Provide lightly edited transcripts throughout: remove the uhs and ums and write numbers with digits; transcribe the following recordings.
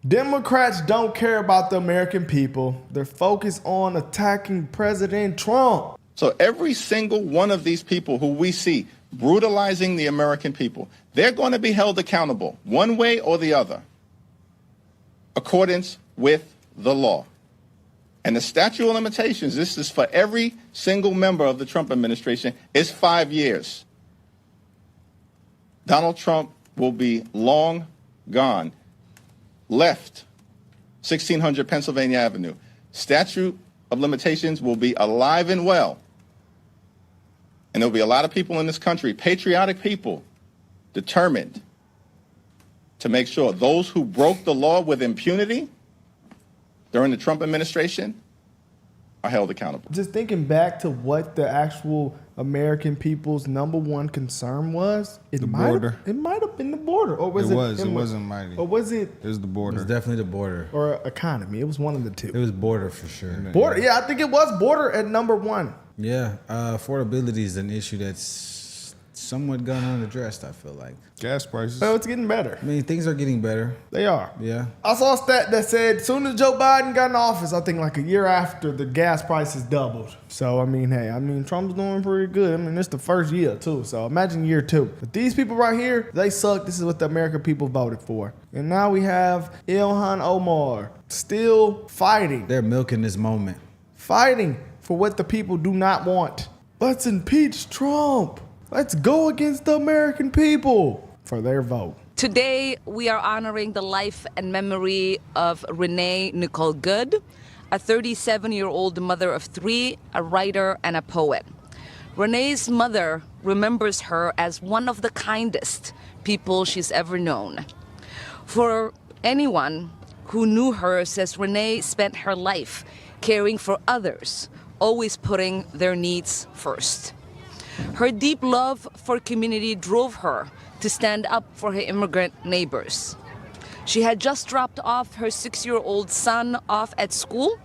Democrats don't care about the American people. They're focused on attacking President Trump. So every single one of these people who we see brutalizing the American people, they're going to be held accountable one way or the other, accordance with the law. And the statute of limitations, this is for every single member of the Trump administration, is 5 years. Donald Trump will be long gone. Left 1600 Pennsylvania Avenue. Statute of limitations will be alive and well. And there'll be a lot of people in this country, patriotic people, determined to make sure those who broke the law with impunity during the Trump administration are held accountable. Just thinking back to what the actual American people's number one concern was, it might have been the border. Or was it? It wasn't mighty. Or was it? It was the border. It was definitely the border. Or economy. It was one of the two. It was border for sure. Border. Yeah, I think it was border at number one. Yeah, affordability is an issue that's somewhat gone unaddressed, I feel like. Gas prices. Well, it's getting better. I mean, things are getting better. They are. Yeah. I saw a stat that said as soon as Joe Biden got in office, I think like a year after, the gas prices doubled. So, I mean, hey, Trump's doing pretty good. I mean, it's the first year, too. So, imagine year two. But these people right here, they suck. This is what the American people voted for. And now we have Ilhan Omar still fighting. They're milking this moment. Fighting for what the people do not want. Let's impeach Trump. Let's go against the American people for their vote. Today, we are honoring the life and memory of Renee Nicole Good, a 37-year-old mother of three, a writer, and a poet. Renee's mother remembers her as one of the kindest people she's ever known. For anyone who knew her, says Renee spent her life caring for others, always putting their needs first. Her deep love for community drove her to stand up for her immigrant neighbors. She had just dropped off her 6-year-old son off at school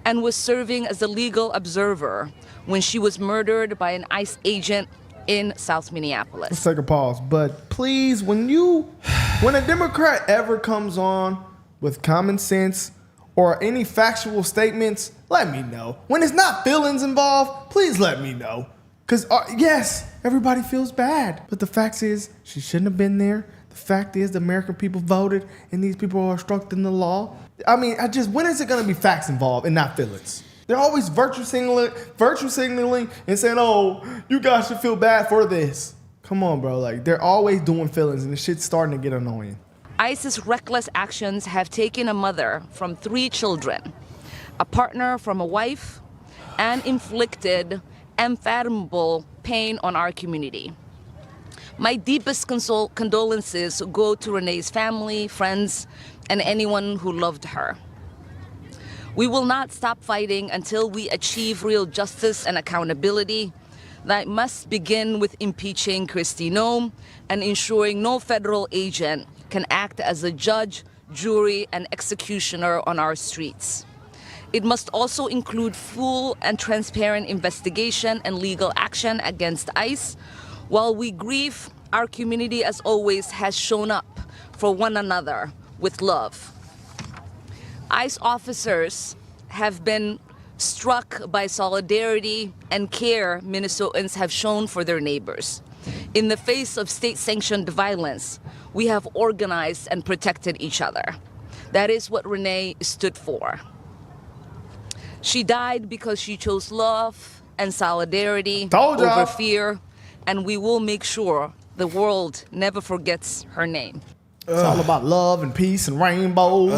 and was serving as a legal observer when she was murdered by an ICE agent in South Minneapolis. Let's take a pause. But please, when a Democrat ever comes on with common sense or any factual statements, let me know. When it's not feelings involved, please let me know. Because, yes, everybody feels bad. But the fact is, she shouldn't have been there. The fact is, the American people voted, and these people are obstructing the law. I mean, when is it going to be facts involved and not feelings? They're always virtue signaling and saying, oh, you guys should feel bad for this. Come on, bro. Like, they're always doing feelings, and the shit's starting to get annoying. ICE's reckless actions have taken a mother from 3 children, a partner from a wife, and inflicted unfathomable pain on our community. My deepest condolences go to Renee's family, friends, and anyone who loved her. We will not stop fighting until we achieve real justice and accountability. That must begin with impeaching Kristi Noem and ensuring no federal agent can act as a judge, jury, and executioner on our streets. It must also include full and transparent investigation and legal action against ICE. While we grieve, our community, as always, has shown up for one another with love. ICE officers have been struck by solidarity and care Minnesotans have shown for their neighbors. In the face of state-sanctioned violence, we have organized and protected each other. That is what Renee stood for. She died because she chose love and solidarity over fear, and we will make sure the world never forgets her name. It's all about love and peace and rainbows,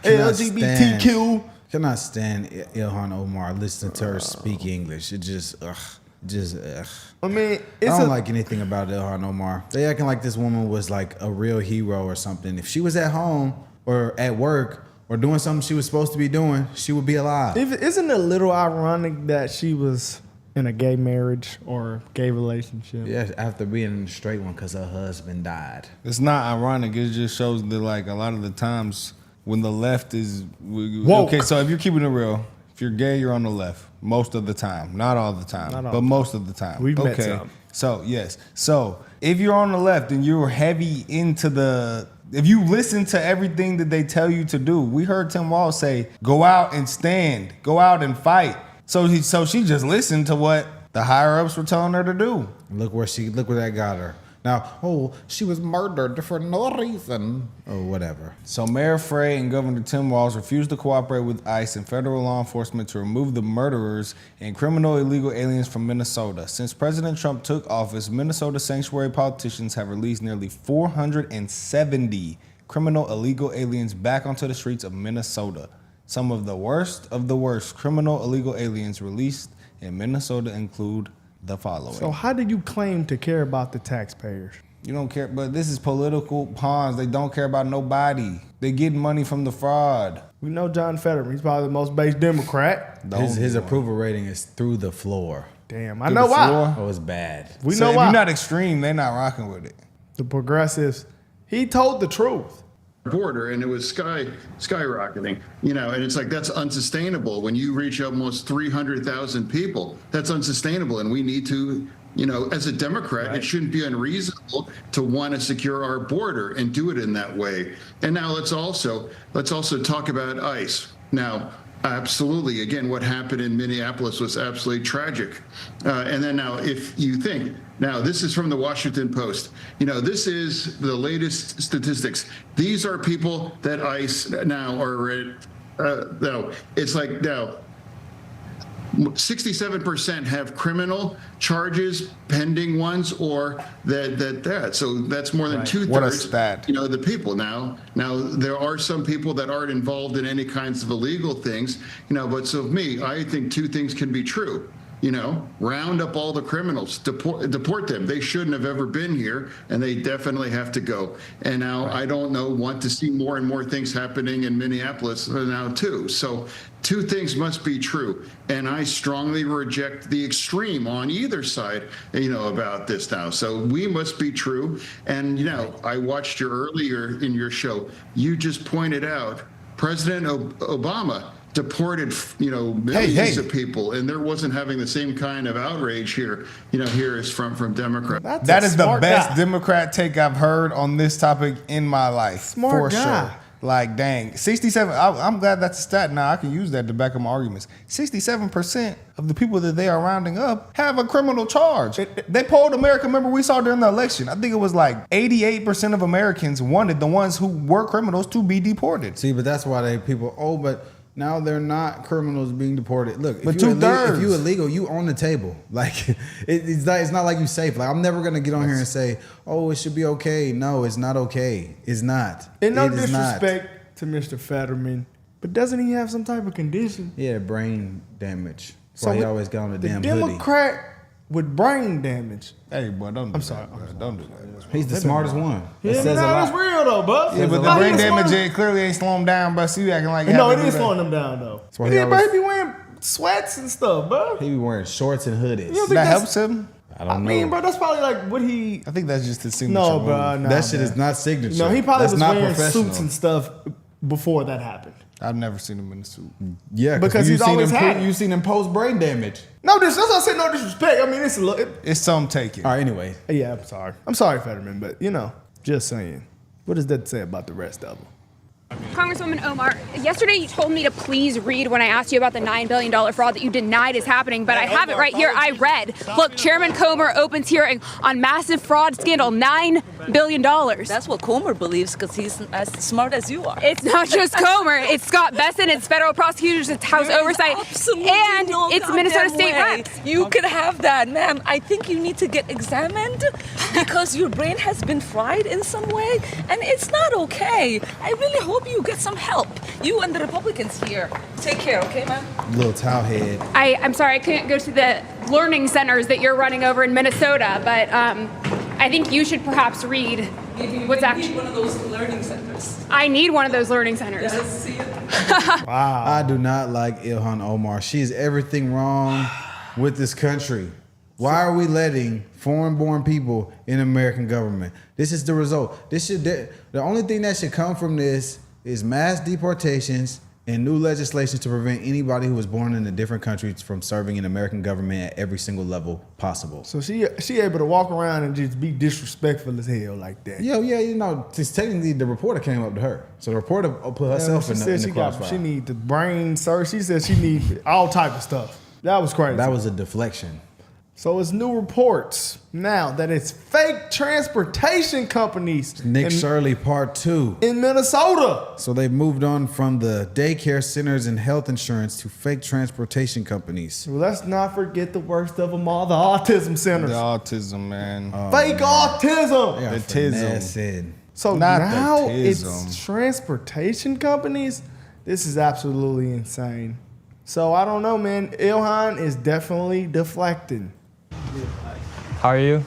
LGBTQ. Cannot stand Ilhan Omar listening to her speak English. It just. I mean, I don't like anything about Ilhan Omar. They acting like this woman was like a real hero or something. If she was at home or at work or doing something she was supposed to be doing, she would be alive. Isn't it a little ironic that she was in a gay marriage or gay relationship? Yeah, after being in a straight one because her husband died. It's not ironic. It just shows that, like, a lot of the times when the left is woke. Okay, so if you're keeping it real, if you're gay, you're on the left most of the time. Not all the time, but most of the time. We've met some. So, yes. So if you're on the left and you're heavy into the If you listen to everything that they tell you to do, we heard Tim Walz say, "Go out and stand, go out and fight." So she just listened to what the higher ups were telling her to do. Look where that got her. Now, she was murdered for no reason or whatever. So Mayor Frey and Governor Tim Walz refused to cooperate with ICE and federal law enforcement to remove the murderers and criminal illegal aliens from Minnesota. Since President Trump took office, Minnesota sanctuary politicians have released nearly 470 criminal illegal aliens back onto the streets of Minnesota. Some of the worst criminal illegal aliens released in Minnesota include the following. So how do you claim to care about the taxpayers? You don't care, but this is political pawns. They don't care about nobody. They get money from the fraud. We know John Fetterman. He's probably the most based Democrat. His approval rating is through the floor. Damn, I know why. Floor? Oh, it's bad. We So know if why. you're not extreme, they're not rocking with it. The progressives, he told the truth. Border, and it was skyrocketing, and it's like, that's unsustainable. When you reach almost 300,000 people, that's unsustainable, and we need to, as a Democrat, It shouldn't be unreasonable to want to secure our border and do it in that way. And now let's also talk about ICE. Now, absolutely, again, what happened in Minneapolis was absolutely tragic. And then now, if you think, now this is from the Washington Post, this is the latest statistics. These are people that ICE now are, it's like now, 67% have criminal charges, pending ones, or that. So that's more than 2/3. What a stat. The people now there are some people that aren't involved in any kinds of illegal things, but so me, I think two things can be true. Round up all the criminals, deport them. They shouldn't have ever been here, and they definitely have to go. And now I don't want to see more and more things happening in Minneapolis now too. So two things must be true, and I strongly reject the extreme on either side, about this now. So we must be true. And I watched you earlier in your show. You just pointed out President Obama deported, millions of people, and there wasn't having the same kind of outrage here, here is from Democrats. That is the best Democrat take I've heard on this topic in my life. Smart for guy. Sure. Like, dang, 67, I'm glad that's a stat now. I can use that to back up my arguments. 67% of the people that they are rounding up have a criminal charge. They polled America, remember we saw during the election, I think it was like 88% of Americans wanted the ones who were criminals to be deported. See, but that's why but now they're not criminals being deported. Look, But if you're 2/3. if you illegal, you on the table. Like it's not like you safe. Like I'm never gonna get on here and say, "Oh, it should be okay." No, it's not okay. It's not. And no It is not. disrespect to Mr. Fetterman, but doesn't he have some type of condition? Yeah, brain damage. That's why he always got on the damn hoodie. Democrat with brain damage. Hey, boy, don't do that. sorry. Don't do that. He's the smartest one. Yeah, That says a that's lot. real though, bud. Yeah, but the brain damage it clearly ain't slowing him down, but see you acting like No, you it have to is do that. slowing them down though. why Yeah, he bro, he always- be wearing sweats and stuff, bro. He be wearing shorts and hoodies. You don't think That that's- helps him? I don't I know. mean, bro, that's probably like what he. I think that's just his signature No, move. bro, no. that shit is not signature. No, he probably That's was not wearing professional. suits and stuff before that happened. I've never seen him in a suit. Yeah, Because you he's seen always him had it. You seen him post brain damage. No, that's what I said. No disrespect. I mean, it's a little. It's some taken. All right, anyway. Yeah, I'm sorry. I'm sorry, Fetterman, but just saying. What does that say about the rest of them? Congresswoman Omar, yesterday you told me to please read when I asked you about the $9 billion fraud that you denied is happening, but I have it right here. I read. Look, Chairman Comer opens hearing on massive fraud scandal, $9 billion. That's what Comer believes because he's as smart as you are. It's not just Comer. It's Scott Besson. It's federal prosecutors. It's House Oversight. Absolutely And no it's Minnesota goddamn State way. reps. You could have that, ma'am. I think you need to get examined because your brain has been fried in some way, and it's not okay. I really hope you get some help. You and the Republicans here. Take care, okay, ma'am? Little towel head. I'm sorry I couldn't go to the learning centers that you're running over in Minnesota, but I think you should perhaps read what's actually. one of those learning centers. I need one of those learning centers. See it? I do not like Ilhan Omar. She is everything wrong with this country. Why are we letting foreign-born people in American government? This is the result. The only thing that should come from this is mass deportations and new legislation to prevent anybody who was born in a different country from serving in American government at every single level possible. So she able to walk around and just be disrespectful as hell like that. Yeah, you know, just technically the reporter came up to her. So the reporter put herself in the crossfire. She need the brain surgery. She said she need all type of stuff. That was crazy. That was a deflection. So it's new reports now that it's fake transportation companies. Nick Shirley Part 2. In Minnesota. So they've moved on from the daycare centers and health insurance to fake transportation companies. Well, let's not forget the worst of them all, the autism centers. The autism, man. Fake autism. Yeah, The tism. So Not the now tism. it's transportation companies? This is absolutely insane. So I don't know, man. Ilhan is definitely deflecting. How are you?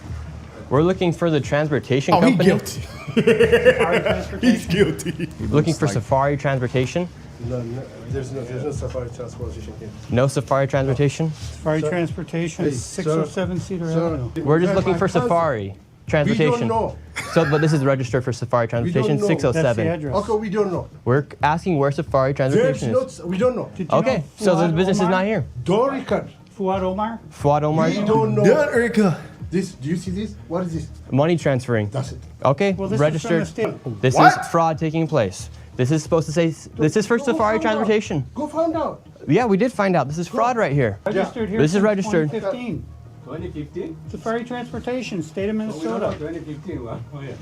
We're looking for the transportation Oh, company. he's guilty. He's guilty. Looking for Safari Transportation. No, there's no Safari transportation here. No Safari Transportation. Safari Transportation, 607 Cedar Avenue. We're just looking for Safari Transportation. We don't know. So, but this is registered for Safari Transportation, know. That's the 607. address. Okay, we don't know. We're asking where Safari Transportation is. We don't know. Did you Okay, know so the Fuad business is Omar? not here. Don't record. Fuad Omar? Fuad Omar. We don't know. Good, Erica. This, do you see this? What is this? Money transferring. That's it. Okay, Well, this registered. is from the state. This What? is fraud taking place. This is supposed to say, this is for Go Safari find out. Transportation. Go find out. Yeah, we did find out. This is fraud right here. Registered here This is since registered. 2015. 2015? Safari Transportation, state of Minnesota. 2015, well, oh yeah.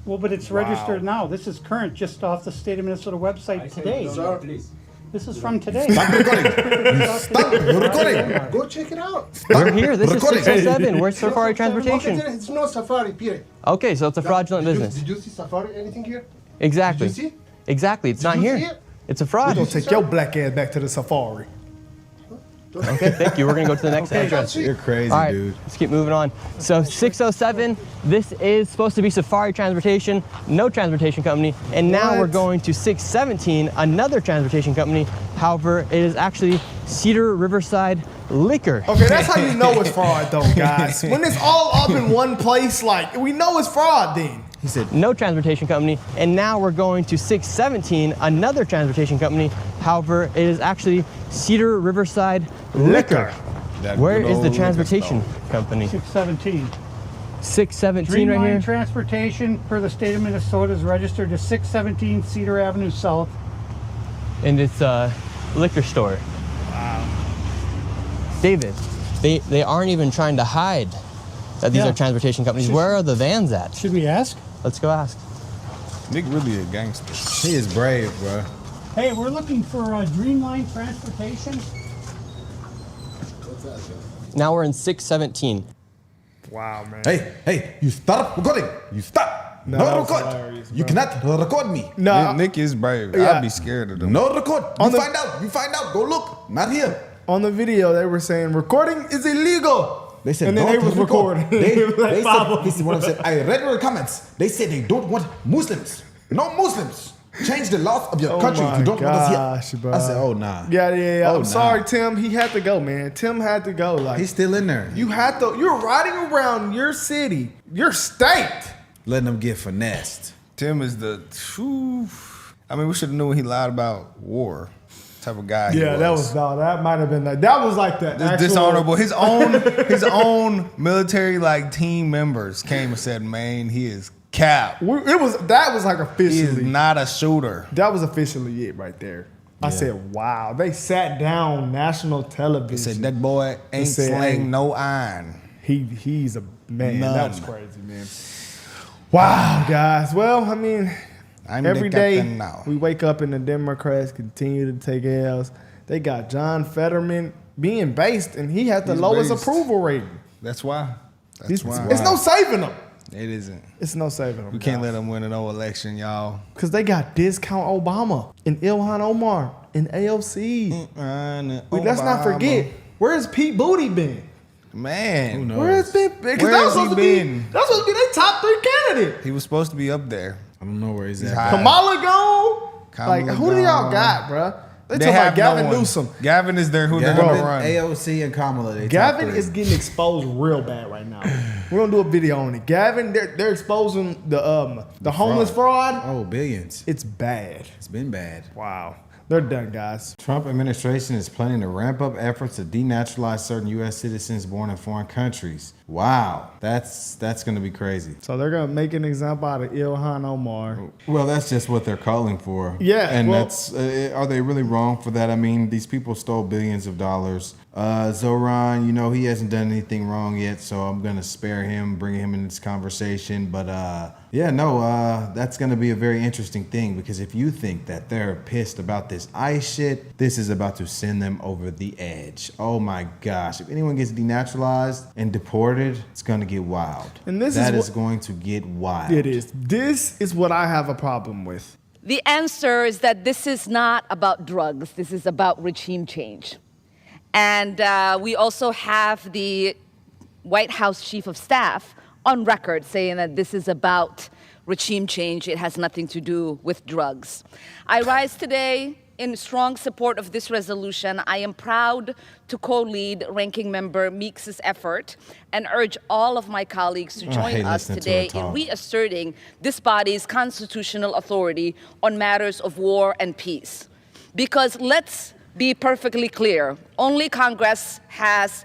Well, but it's registered now. This is current, just off the state of Minnesota website today. Sir. Please. This is from today. Stop recording. Go check it out. We're here. This is Recording. 607. Where's Safari Transportation? Okay, it's no Safari, period. Okay, so it's a fraudulent Did you- business. Did you see Safari, anything here? Exactly. Did you see? Exactly. It's not you here. see it? It's a fraud. Don't take your black ass back to the safari. Okay, thank you. We're gonna go to the next address. You're crazy, All right, dude. let's keep moving on. So 607, this is supposed to be Safari Transportation, no transportation company, and now What? we're going to 617, another transportation company. However, it is actually Cedar Riverside Liquor. Okay, that's how you know it's fraud, though, guys. When it's all up in one place, like, we know it's fraud then. He said, No transportation company, and now we're going to 617, another transportation company. However, it is actually Cedar Riverside Liquor. That Where good is the old transportation liquor store. company? 617. 617 right Dreamline here. Transportation per the state of Minnesota is registered to 617 Cedar Avenue South. And it's a liquor store. Wow. David, they aren't even trying to hide that these Yeah. are transportation companies. Where are the vans at? Should we ask? Let's go ask. Nick really a gangster. he is brave, bro. Hey, we're looking for Dreamline Transportation. Now we're in 617. Wow, man. Hey, you stop recording. You stop. No, No, that was record. hilarious, You bro. cannot record me. No, Nick is brave. Yeah. I'd be scared of them. No record. On You the- find out. Go look. Not here. on the video, they were saying recording is illegal. They said, and then they don't was record. recording. They Like five of said, this is what I said. I read your comments. They said they don't want Muslims. No Muslims. Change the laws of your country if you don't want us here. bro. I said, oh, nah. Yeah. Oh, I'm nah. sorry, Tim. He had to go, man. Tim had to go. Like, He's still in there. you had to. You're riding around your city, your state. Letting them get finessed. Tim is the. Whew. I mean, we should have known he lied about war. Type of guy. Yeah, that might have been that was like the actual, dishonorable. His own military like team members came and said, "Man, he is cap. That was like He is officially. not a shooter." That was officially it right there. I said, wow. They sat down national television. They said that boy ain't said, slaying hey, no iron. He's a man. None. That was crazy, man. Wow, guys. Well, I mean, I'm every the day captain now. we wake up and the Democrats continue to take L's. They got John Fetterman being based, and he had the He's lowest based. approval rating. That's why. It's no saving them. It isn't. It's no saving them. We can't let them win an election, y'all. Because they got discount Obama and Ilhan Omar and AOC. Let's not forget, where's Pete Booty been? Man, Where's been? Because Where that has was he supposed to been? be. That's supposed to be their top 3 candidate. he was supposed to be up there. I don't know where he's He's at. high. Kamala gone. Kamala Like, who do y'all gone. got, bruh? They talking about Gavin one. Newsom. Gavin is there. Who they're going to run? AOC and Kamala. They Gavin top is three. getting exposed real bad right now. We're gonna do a video on it. Gavin, they're exposing the homeless fraud. Oh, billions. It's bad. It's been bad. Wow. They're done, guys. Trump administration is planning to ramp up efforts to denaturalize certain U.S. citizens born in foreign countries. Wow, that's going to be crazy. So they're gonna make an example out of Ilhan Omar. Well, that's just what they're calling for. Yeah, and well- that's are they really wrong for that? I mean, these people stole billions of dollars. Zoran, you know, he hasn't done anything wrong yet, so I'm gonna spare him, bring him in this conversation. But that's gonna be a very interesting thing, because if you think that they're pissed about this ICE shit, this is about to send them over the edge. Oh my gosh! If anyone gets denaturalized and deported, it's gonna get wild. And this is going to get wild. It is. This is what I have a problem with. The answer is that this is not about drugs. This is about regime change. And we also have the White House Chief of Staff on record saying that this is about regime change. It has nothing to do with drugs. I rise today in strong support of this resolution. I am proud to co-lead Ranking Member Meeks' effort and urge all of my colleagues to join us today in reasserting this body's constitutional authority on matters of war and peace. Because let's be perfectly clear, only Congress has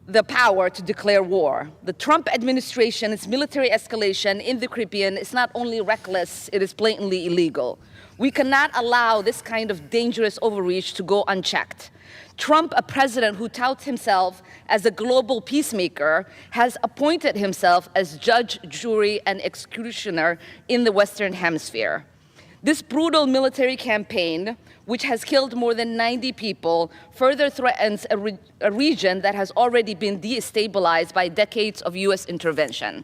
the power to declare war. The Trump administration's military escalation in the Caribbean is not only reckless, it is blatantly illegal. We cannot allow this kind of dangerous overreach to go unchecked. Trump, a president who touts himself as a global peacemaker, has appointed himself as judge, jury, and executioner in the Western Hemisphere. This brutal military campaign, which has killed more than 90 people, further threatens a region that has already been destabilized by decades of U.S. intervention.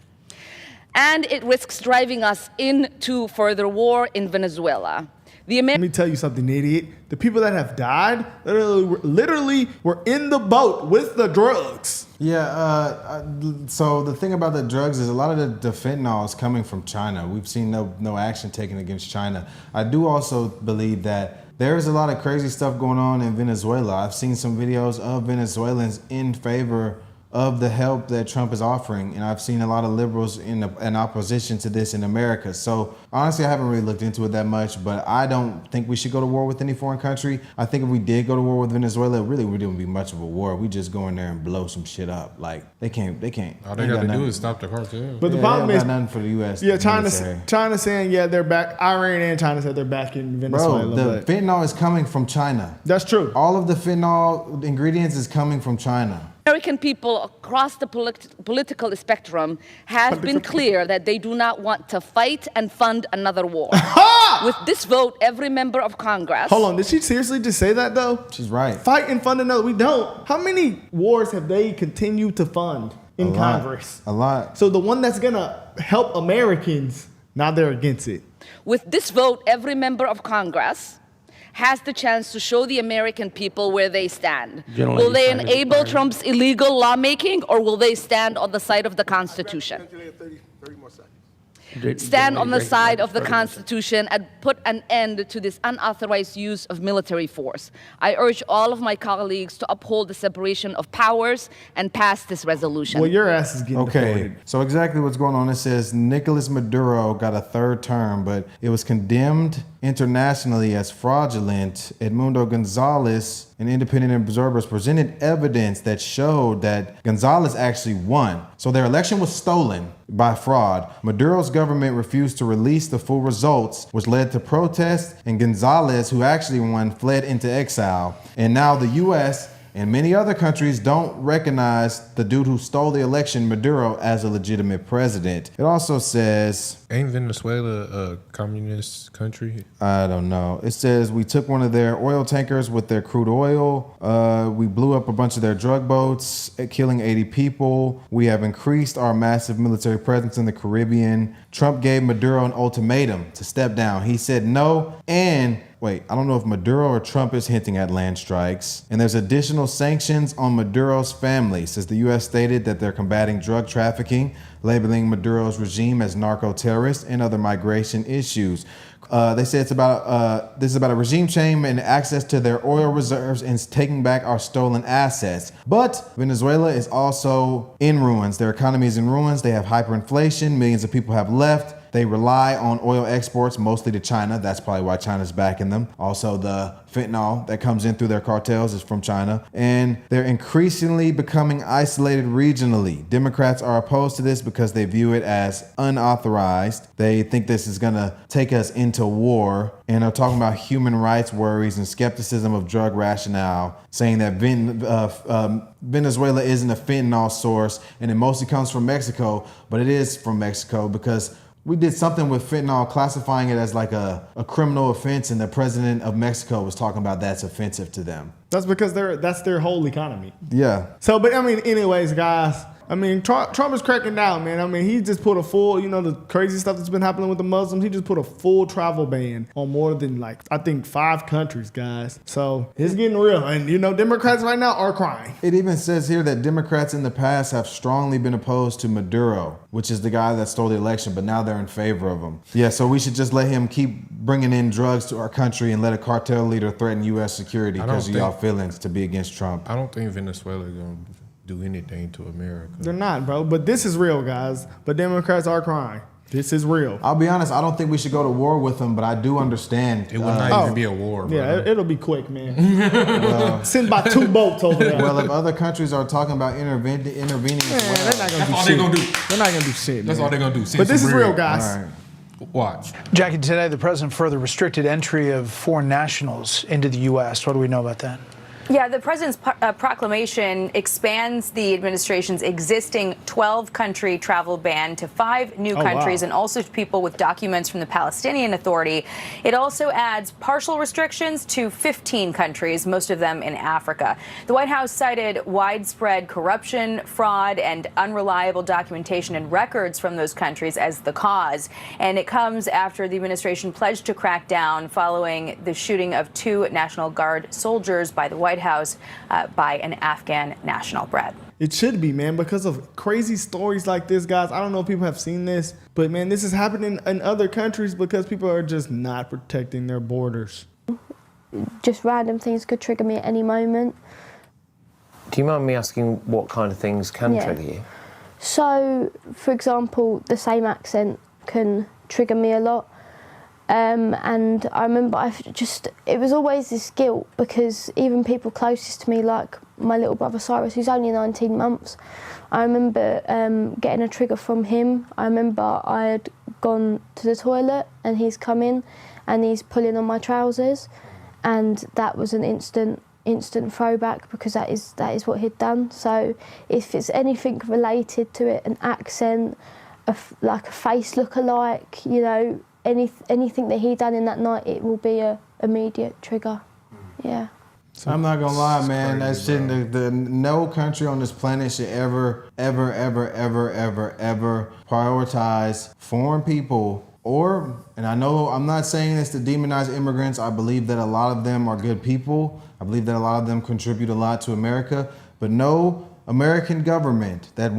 And it risks driving us into further war in Venezuela. Let me tell you something, idiot. The people that have died literally were in the boat with the drugs. Yeah, so the thing about the drugs is a lot of the fentanyl is coming from China. We've seen no action taken against China. I do also believe that there is a lot of crazy stuff going on in Venezuela. I've seen some videos of Venezuelans in favor of the help that Trump is offering, and I've seen a lot of liberals in opposition to this in America. So honestly, I haven't really looked into it that much, but I don't think we should go to war with any foreign country. I think if we did go to war with Venezuela, it really wouldn't be much of a war. We just go in there and blow some shit up. Like they can't. All they got to do is stop the cartel. But the problem is, nothing for the U.S. Yeah, China saying they're back. Iran and China said they're back in Venezuela. Bro, the fentanyl is coming from China. That's true. All of the fentanyl ingredients is coming from China. American people across the political spectrum have been clear that they do not want to fight and fund another war. With this vote, every member of Congress... Hold on, did she seriously just say that, though? She's right. Fight and fund another. We don't. How many wars have they continued to fund in Congress? A lot. So the one that's going to help Americans, now they're against it. With this vote, every member of Congress has the chance to show the American people where they stand. Will they enable Trump's illegal lawmaking, or will they stand on the side of the Constitution? Stand on the side of the Constitution and put an end to this unauthorized use of military force. I urge all of my colleagues to uphold the separation of powers and pass this resolution. Well, your ass is getting deported. So exactly what's going on, it says Nicolas Maduro got a third term, but it was condemned internationally as fraudulent. Edmundo Gonzalez and independent observers presented evidence that showed that Gonzalez actually won. So their election was stolen by fraud. Maduro's government refused to release the full results, which led to protests, and Gonzalez, who actually won, fled into exile. And now the U.S. and many other countries don't recognize the dude who stole the election, Maduro, as a legitimate president. It also says... Ain't Venezuela a communist country? I don't know. It says we took one of their oil tankers with their crude oil. We blew up a bunch of their drug boats, killing 80 people. We have increased our massive military presence in the Caribbean. Trump gave Maduro an ultimatum to step down. He said no, and... Wait, I don't know if Maduro or Trump is hinting at land strikes. And there's additional sanctions on Maduro's family, since the U.S. stated that they're combating drug trafficking, labeling Maduro's regime as narco-terrorist and other migration issues. They say it's about this is about a regime change and access to their oil reserves and taking back our stolen assets. But Venezuela is also in ruins. Their economy is in ruins. They have hyperinflation. Millions of people have left. They rely on oil exports, mostly to China. That's probably why China's backing them. Also, the fentanyl that comes in through their cartels is from China. And they're increasingly becoming isolated regionally. Democrats are opposed to this because they view it as unauthorized. They think this is going to take us into war. And are talking about human rights worries and skepticism of drug rationale, saying that Venezuela isn't a fentanyl source and it mostly comes from Mexico, but it is from Mexico because we did something with fentanyl, classifying it as like a criminal offense, and the president of Mexico was talking about that's offensive to them. That's because that's their whole economy. Yeah. So, but I mean, anyways, guys, I mean, Trump is cracking down, man. I mean, he just put a full, the crazy stuff that's been happening with the Muslims. He just put a full travel ban on more than I think 5 countries, guys. So it's getting real. And, Democrats right now are crying. It even says here that Democrats in the past have strongly been opposed to Maduro, which is the guy that stole the election, but now they're in favor of him. Yeah, so we should just let him keep bringing in drugs to our country and let a cartel leader threaten U.S. security because of y'all feelings to be against Trump. I don't think Venezuela is going to do anything to America. They're not, bro. But this is real, guys. But Democrats are crying. This is real. I'll be honest, I don't think we should go to war with them, but I do understand. It will not even be a war, bro. Yeah, it'll be quick, man. Send by 2 boats over there. Well, if other countries are talking about intervening as well. They're not gonna do all shit. they're going to do. They're not going to do shit, That's man. all they're going to do. But this is real, guys. All right. Watch. Jackie, today the president further restricted entry of foreign nationals into the U.S. What do we know about that? Yeah, the president's proclamation expands the administration's existing 12-country travel ban to 5 new countries and also to people with documents from the Palestinian Authority. It also adds partial restrictions to 15 countries, most of them in Africa. The White House cited widespread corruption, fraud, and unreliable documentation and records from those countries as the cause. And it comes after the administration pledged to crack down following the shooting of 2 National Guard soldiers by the White House by an Afghan national, Brad. It should be, man, because of crazy stories like this, guys. I don't know if people have seen this, but, man, this is happening in other countries because people are just not protecting their borders. Just random things could trigger me at any moment. Do you mind me asking what kind of things can trigger you? So, for example, the same accent can trigger me a lot. And I remember it was always this guilt because even people closest to me, like my little brother Cyrus, who's only 19 months, I remember getting a trigger from him. I remember I had gone to the toilet and he's come in and he's pulling on my trousers, and that was an instant throwback because that is what he'd done. So if it's anything related to it, an accent, like a face look-alike, anything that he done in that night, it will be a immediate trigger. Yeah. I'm not gonna lie, man. That shit, no country on this planet should ever prioritize foreign people. And I know I'm not saying this to demonize immigrants. I believe that a lot of them are good people. I believe that a lot of them contribute a lot to America. But no American government that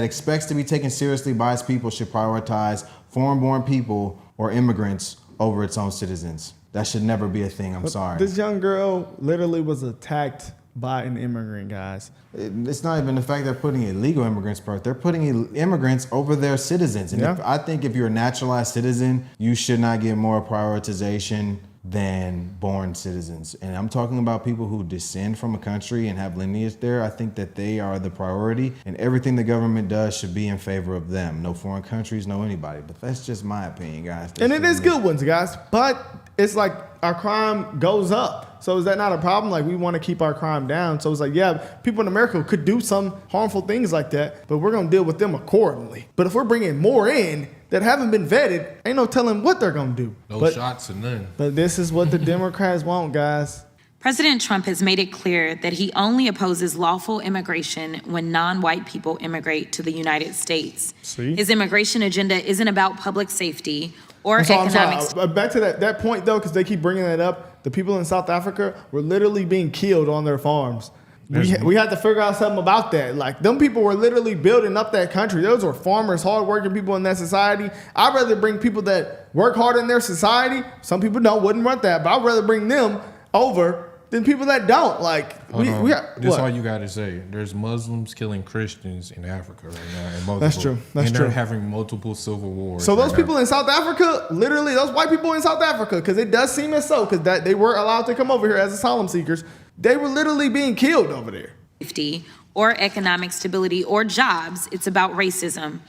expects to be taken seriously by its people should prioritize foreign-born people or immigrants over its own citizens. That should never be a thing. I'm sorry. This young girl literally was attacked by an immigrant, guys. It's not even the fact they're putting illegal immigrants first. They're putting immigrants over their citizens. And I think if you're a naturalized citizen, you should not get more prioritization than born citizens. And I'm talking about people who descend from a country and have lineage there. I think that they are the priority, and everything the government does should be in favor of them. No foreign countries, no anybody. But that's just my opinion, guys. And it is good ones, guys. But it's like our crime goes up. So is that not a problem? Like, we want to keep our crime down. So it's like, yeah, people in America could do some harmful things like that, but we're going to deal with them accordingly. But if we're bringing more in that haven't been vetted, ain't no telling what they're going to do. No shots or none. But this is what the Democrats want, guys. President Trump has made it clear that he only opposes lawful immigration when non-white people immigrate to the United States. See? His immigration agenda isn't about public safety or economic. Back to that point, though, because they keep bringing that up. The people in South Africa were literally being killed on their farms we had to figure out something about that. Like, them people were literally building up that country. Those were farmers, hardworking people in that society. I'd rather bring people that work hard in their society. Some people wouldn't want that, but I'd rather bring them over than people that don't. Like, That's all you got to say. There's Muslims killing Christians in Africa right now. And multiple, That's true. That's and true. they're having multiple civil wars. So those people in South Africa, literally, those white people in South Africa, because it does seem as so, because that they were allowed to come over here as asylum seekers, they were literally being killed over there. Safety or economic stability or jobs, it's about racism.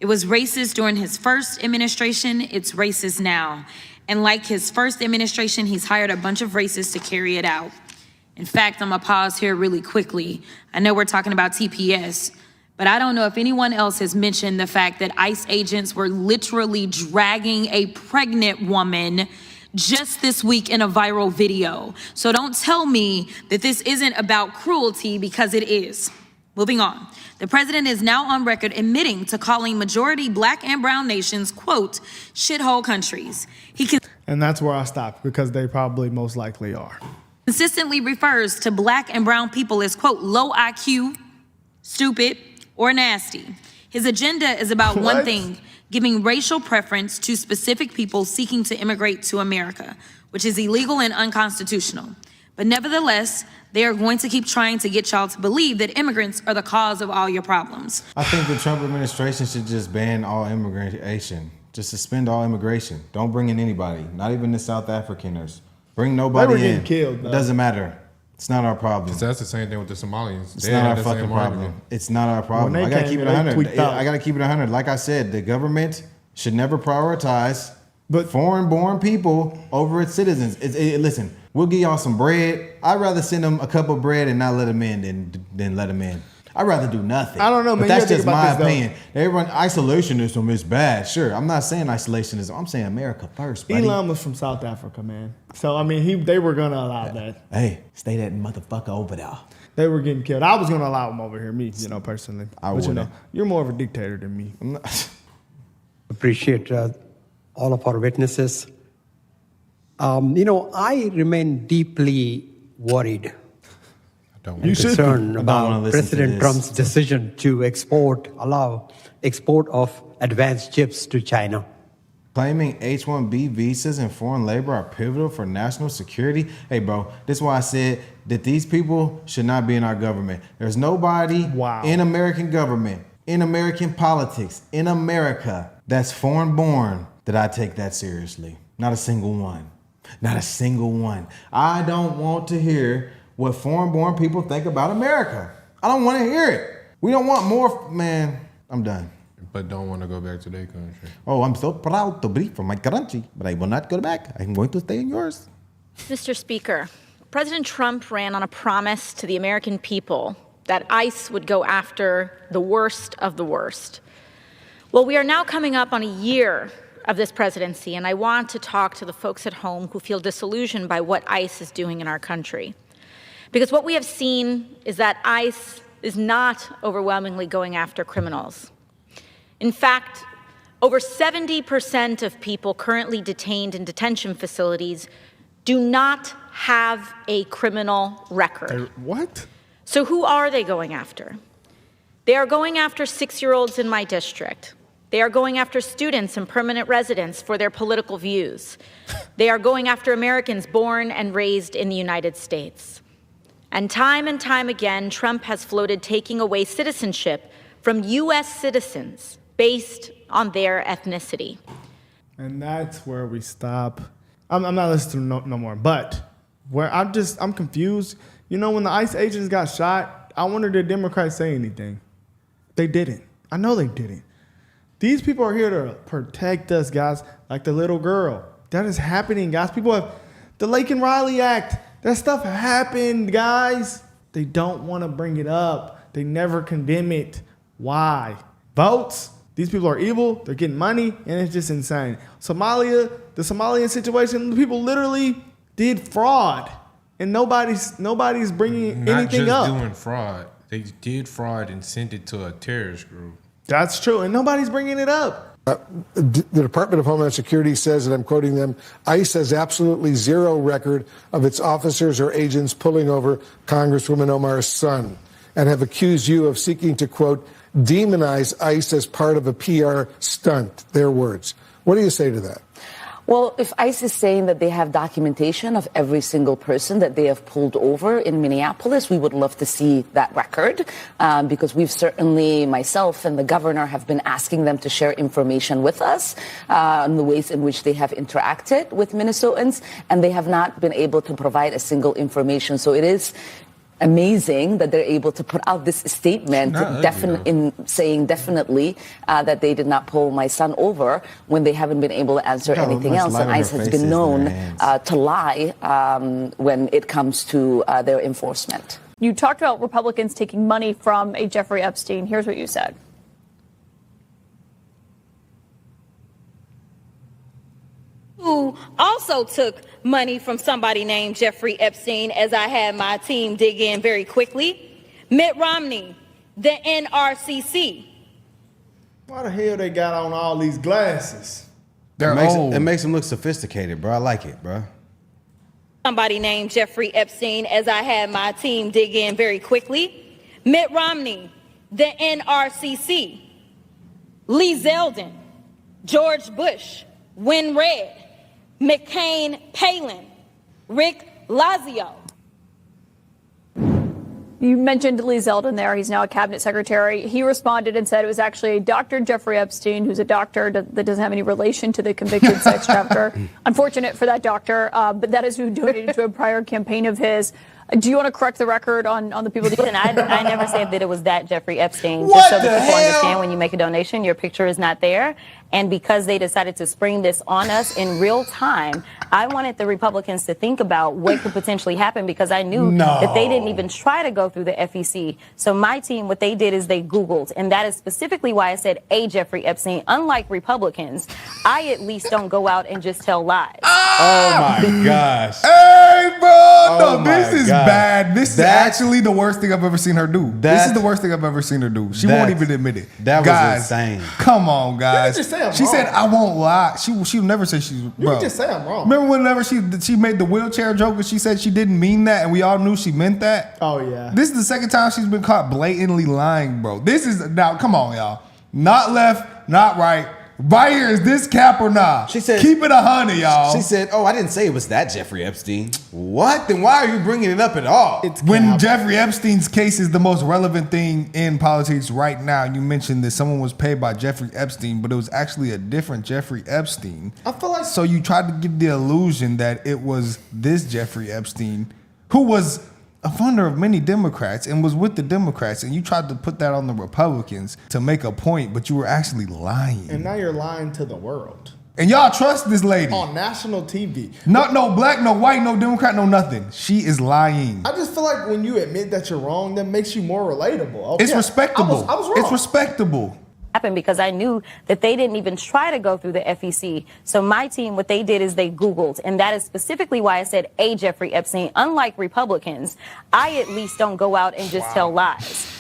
It was racist during his first administration, it's racist now. And like his first administration, he's hired a bunch of racists to carry it out. In fact, I'm gonna pause here really quickly. I know we're talking about TPS, but I don't know if anyone else has mentioned the fact that ICE agents were literally dragging a pregnant woman just this week in a viral video. So don't tell me that this isn't about cruelty, because it is. Moving on. The president is now on record admitting to calling majority black and brown nations, quote, shithole countries. And that's where I stopped, because they probably most likely are. Consistently refers to black and brown people as, quote, low IQ, stupid, or nasty. His agenda is about one thing, giving racial preference to specific people seeking to immigrate to America, which is illegal and unconstitutional. But nevertheless, they are going to keep trying to get y'all to believe that immigrants are the cause of all your problems. I think the Trump administration should just ban all immigration. Just suspend all immigration. Don't bring in anybody, not even the South Africaners. Bring nobody in. They were getting killed, though. It doesn't matter. It's not our problem. That's the same thing with the Somalians. It's not our fucking problem. It's not our problem. I gotta keep it 100. I gotta keep it 100. Like I said, the government should never prioritize foreign-born people over its citizens. Listen, we'll give y'all some bread. I'd rather send them a cup of bread and not let them in than let them in. I'd rather do nothing. I don't know, man. But that's just my opinion. Everyone, isolationism is bad. Sure, I'm not saying isolationism. I'm saying America first, buddy. Elon was from South Africa, man. So, I mean, they were going to allow that. Hey, stay that motherfucker over there. They were getting killed. I was going to allow them over here, me, personally. I but, wouldn't. You're more of a dictator than me. I'm not. Appreciate all of our witnesses. I remain deeply worried and concerned about President Trump's decision to allow export of advanced chips to China. Claiming H-1B visas and foreign labor are pivotal for national security. Hey, bro, this is why I said that these people should not be in our government. There's nobody in American government, in American politics, in America that's foreign born that I take that seriously. Not a single one. Not a single one. I don't want to hear what foreign-born people think about America. I don't want to hear it. We don't want more, man. I'm done. But don't want to go back to their country. Oh, I'm so proud to be from my country, but I will not go back. I'm going to stay in yours. Mr. Speaker, President Trump ran on a promise to the American people that ICE would go after the worst of the worst. Well, we are now coming up on a year of this presidency, and I want to talk to the folks at home who feel disillusioned by what ICE is doing in our country. Because what we have seen is that ICE is not overwhelmingly going after criminals. In fact, over 70% of people currently detained in detention facilities do not have a criminal record. What? So who are they going after? They are going after 6-year-olds in my district. They are going after students and permanent residents for their political views. They are going after Americans born and raised in the United States. And time again, Trump has floated taking away citizenship from U.S. citizens based on their ethnicity. And that's where we stop. I'm not listening no more. But where I'm confused. When the ICE agents got shot, I wonder did Democrats say anything? They didn't. I know they didn't. These people are here to protect us, guys, like the little girl. That is happening, guys. People have the Lake and Riley Act. That stuff happened, guys. They don't want to bring it up. They never condemn it. Why? Votes. These people are evil. They're getting money, and it's just insane. Somalia, the Somalian situation, the people literally did fraud, and nobody's bringing anything up. Not just doing fraud. They did fraud and sent it to a terrorist group. That's true, and nobody's bringing it up. The Department of Homeland Security says, and I'm quoting them, ICE has absolutely zero record of its officers or agents pulling over Congresswoman Omar's son, and have accused you of seeking to, quote, demonize ICE as part of a PR stunt, their words. What do you say to that? Well, if ICE is saying that they have documentation of every single person that they have pulled over in Minneapolis, we would love to see that record because we've certainly, myself and the governor, have been asking them to share information with us on the ways in which they have interacted with Minnesotans, and they have not been able to provide a single information. So it is amazing that they're able to put out this statement saying definitely that they did not pull my son over when they haven't been able to answer anything else. And ICE has been known to lie when it comes to their enforcement. You talked about Republicans taking money from a Jeffrey Epstein. Here's what you said. Who also took money from somebody named Jeffrey Epstein, as I had my team dig in very quickly. Mitt Romney, the NRCC. Why the hell they got on all these glasses? It makes them look sophisticated, bro. I like it, bro. Somebody named Jeffrey Epstein, as I had my team dig in very quickly. Mitt Romney, the NRCC. Lee Zeldin, George Bush, Win Red, McCain Palin, Rick Lazio. You mentioned Lee Zeldin there. He's now a cabinet secretary. He responded and said it was actually Dr. Jeffrey Epstein, who's a doctor that doesn't have any relation to the convicted sex trafficker. Unfortunate for that doctor, but that is who donated to a prior campaign of his. Do you want to correct the record on the people? Listen, I never said that it was that Jeffrey Epstein. Just so that people understand, when you make a donation, your picture is not there. And because they decided to spring this on us in real time, I wanted the Republicans to think about what could potentially happen, because I knew that they didn't even try to go through the FEC. So my team, what they did is they Googled. And that is specifically why I said a Jeffrey Epstein. Unlike Republicans, I at least don't go out and just tell lies. Oh my gosh. Hey, bro. No, this is bad. This is actually the worst thing I've ever seen her do. This is the worst thing I've ever seen her do. She won't even admit it. That was insane. Come on, guys. You just say I'm She wrong. said, I won't lie. She'll never say she's You bro. can just say I'm wrong. Remember whenever she made the wheelchair joke and she said she didn't mean that and we all knew she meant that? Oh, yeah. This is the second time she's been caught blatantly lying, bro. This is, now, come on, y'all. Not left, not right. Right here, is this cap or not? She said, keep it 100, y'all. She said, oh, I didn't say it was that Jeffrey Epstein. What? Then why are you bringing it up at all? When Jeffrey Epstein's case is the most relevant thing in politics right now, you mentioned that someone was paid by Jeffrey Epstein, but it was actually a different Jeffrey Epstein. I feel like so you tried to give the illusion that it was this Jeffrey Epstein, who was a funder of many Democrats and was with the Democrats, and you tried to put that on the Republicans to make a point, but you were actually lying. And now you're lying to the world. And y'all trust this lady. On national TV. Not no black, no white, no Democrat, no nothing. She is lying. I just feel like when you admit that you're wrong, that makes you more relatable. It's respectable. I was wrong. It's respectable. Because I knew that they didn't even try to go through the FEC. So my team, what they did is they Googled. And that is specifically why I said a Jeffrey Epstein. Unlike Republicans, I at least don't go out and just tell lies.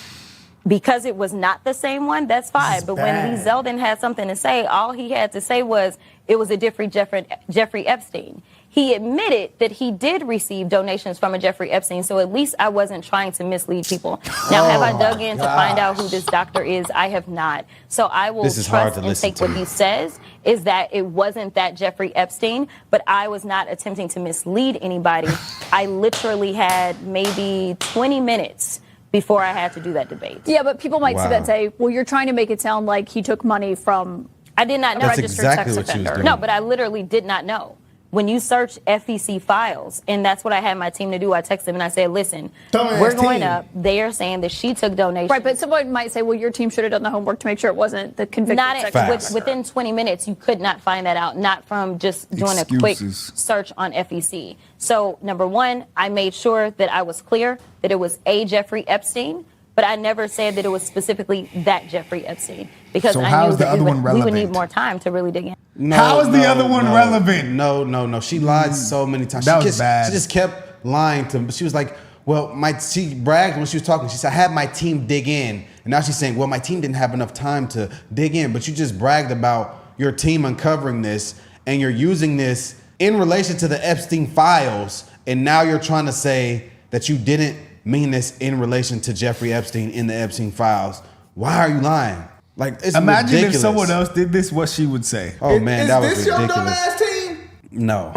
Because it was not the same one, that's fine. But when Lee Zeldin had something to say, all he had to say was it was a different Jeffrey Epstein. He admitted that he did receive donations from a Jeffrey Epstein, so at least I wasn't trying to mislead people. Now, have I dug in to find out who this doctor is? I have not. So I will trust and take what he says, is that it wasn't that Jeffrey Epstein, but I was not attempting to mislead anybody. I literally had maybe 20 minutes before I had to do that debate. Yeah, but people might see that and say, well, you're trying to make it sound like he took money from I did not know. a registered sex offender. No, but I literally did not know. When you search FEC files, and that's what I had my team to do, I texted them and I said, listen, we're going up. They are saying that she took donations. Right, but someone might say, well, your team should have done the homework to make sure it wasn't the convicted sex offender. Within 20 minutes, you could not find that out, not from just doing a quick search on FEC. So, number one, I made sure that I was clear that it was a Jeffrey Epstein, but I never said that it was specifically that Jeffrey Epstein, because I knew that we would need more time to really dig in. How is the other one relevant? No. She lied so many times. That was bad. She just kept lying to him. She was like, well, she bragged when she was talking. She said, I had my team dig in, And now she's saying, well, my team didn't have enough time to dig in. But you just bragged about your team uncovering this, and you're using this in relation to the Epstein files. And now you're trying to say that you didn't mean this in relation to Jeffrey Epstein in the Epstein files. Why are you lying? Like, it's Imagine ridiculous. if someone else did this, what she would say. Oh man, that was ridiculous. Is this your dumbass team? No.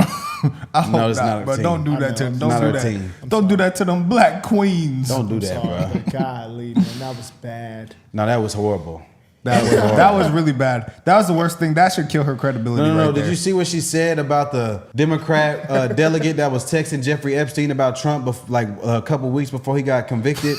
I hope No, it's not, not a but team. don't do that to them. Don't Not do our that. team. Don't do that to them black queens. Don't do that, bro. Golly, man, that was bad. No, that was horrible. That was really bad. That was the worst thing. That should kill her credibility. No. Right Did there. you see what she said about the Democrat delegate that was texting Jeffrey Epstein about Trump like a couple weeks before he got convicted?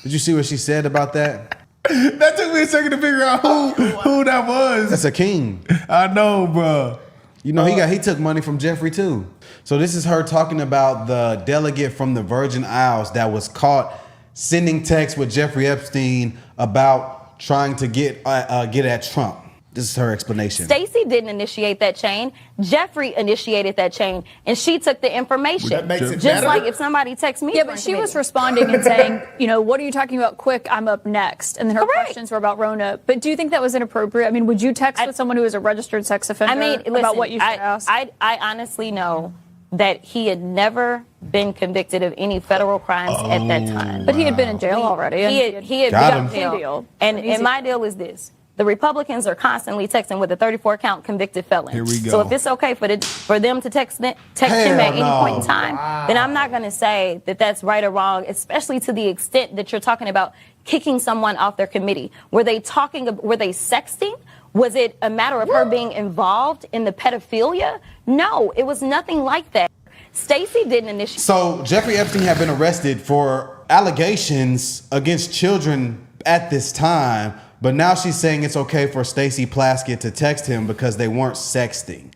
Did you see what she said about that? That took me a second to figure out who that was. That's a king. I know, bro. You know, he took money from Jeffrey too. So this is her talking about the delegate from the Virgin Isles that was caught sending texts with Jeffrey Epstein about trying to get at Trump. This is her explanation. Stacey didn't initiate that chain. Jeffrey initiated that chain, and she took the information. That makes it Just better. like if somebody texts me. Yeah, but she was responding and saying, you know, what are you talking about? Quick, I'm up next. And then her questions were about Rona. But do you think that was inappropriate? I mean, would you text with someone who is a registered sex offender about listen, what you should ask? I honestly know that he had never been convicted of any federal crimes at that time. But he had been in jail already. He had Got been in him. jail. And my deal is this. The Republicans are constantly texting with a 34-count convicted felon. Here we go. So if it's okay for them to text him at any point in time, then I'm not going to say that that's right or wrong, especially to the extent that you're talking about kicking someone off their committee. Were they sexting? Was it a matter of her being involved in the pedophilia? No, it was nothing like that. Stacey didn't initiate. So Jeffrey Epstein had been arrested for allegations against children at this time, but now she's saying it's okay for Stacey Plaskett to text him because they weren't sexting.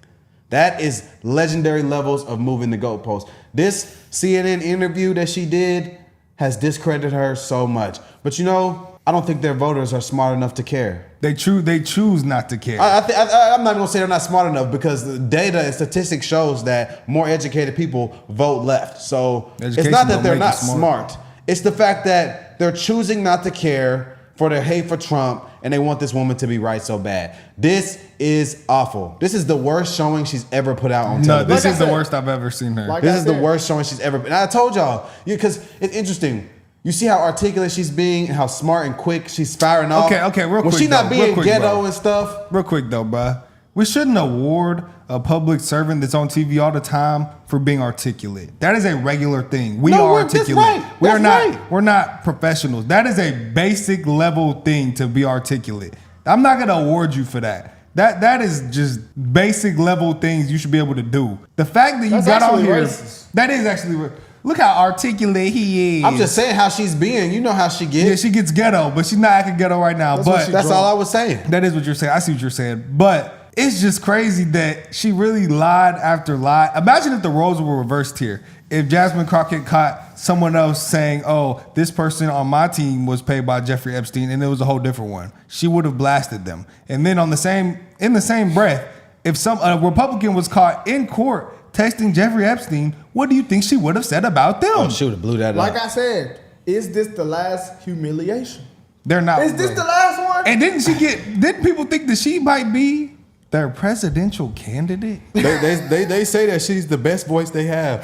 That is legendary levels of moving the goalposts. This CNN interview that she did has discredited her so much. But you know, I don't think their voters are smart enough to care. They choose not to care. I'm not going to say they're not smart enough because the data and statistics shows that more educated people vote left. So it's not that they're not smart. It's the fact that they're choosing not to care for their hate for Trump, and they want this woman to be right so bad. This is awful. This is the worst showing she's ever put out on television. No, this is the worst I've ever seen her. This is the worst showing she's ever been. And I told y'all, because it's interesting. You see how articulate she's being and how smart and quick she's firing off. Okay, real quick. When she's not being ghetto bro. and stuff. Real quick though, bruh. We shouldn't award a public servant that's on TV all the time for being articulate. That is a regular thing. We are articulate. That's right. We're not professionals. That is a basic level thing to be articulate. I'm not gonna award you for that. That is just basic level things you should be able to do. The fact that you got on here, that is actually. Look how articulate he is. I'm just saying how she's being. You know how she gets. Yeah, she gets ghetto, but she's not acting ghetto right now. That's all I was saying. That is what you're saying. I see what you're saying. But it's just crazy that she really lied after lie. Imagine if the roles were reversed here. If Jasmine Crockett caught someone else saying, oh, this person on my team was paid by Jeffrey Epstein, and it was a whole different one, she would have blasted them. And then in the same breath, if a Republican was caught in court texting Jeffrey Epstein, what do you think she would have said about them? Oh, she would have blew that up. Like I said, is this the last humiliation? They're not. Is this the last one? And didn't people think that she might be their presidential candidate? They say that she's the best voice they have.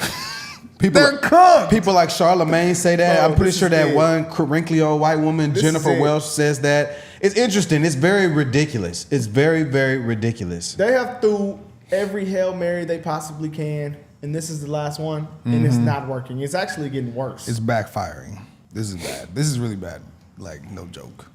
They're cooked. People like Charlamagne say that. I'm pretty sure that one wrinkly old white woman, Jennifer Welch, says that. It's interesting. It's very ridiculous. It's very, very ridiculous. They have threw every Hail Mary they possibly can, and this is the last one, and it's not working. It's actually getting worse. It's backfiring. This is bad. This is really bad. Like, no joke.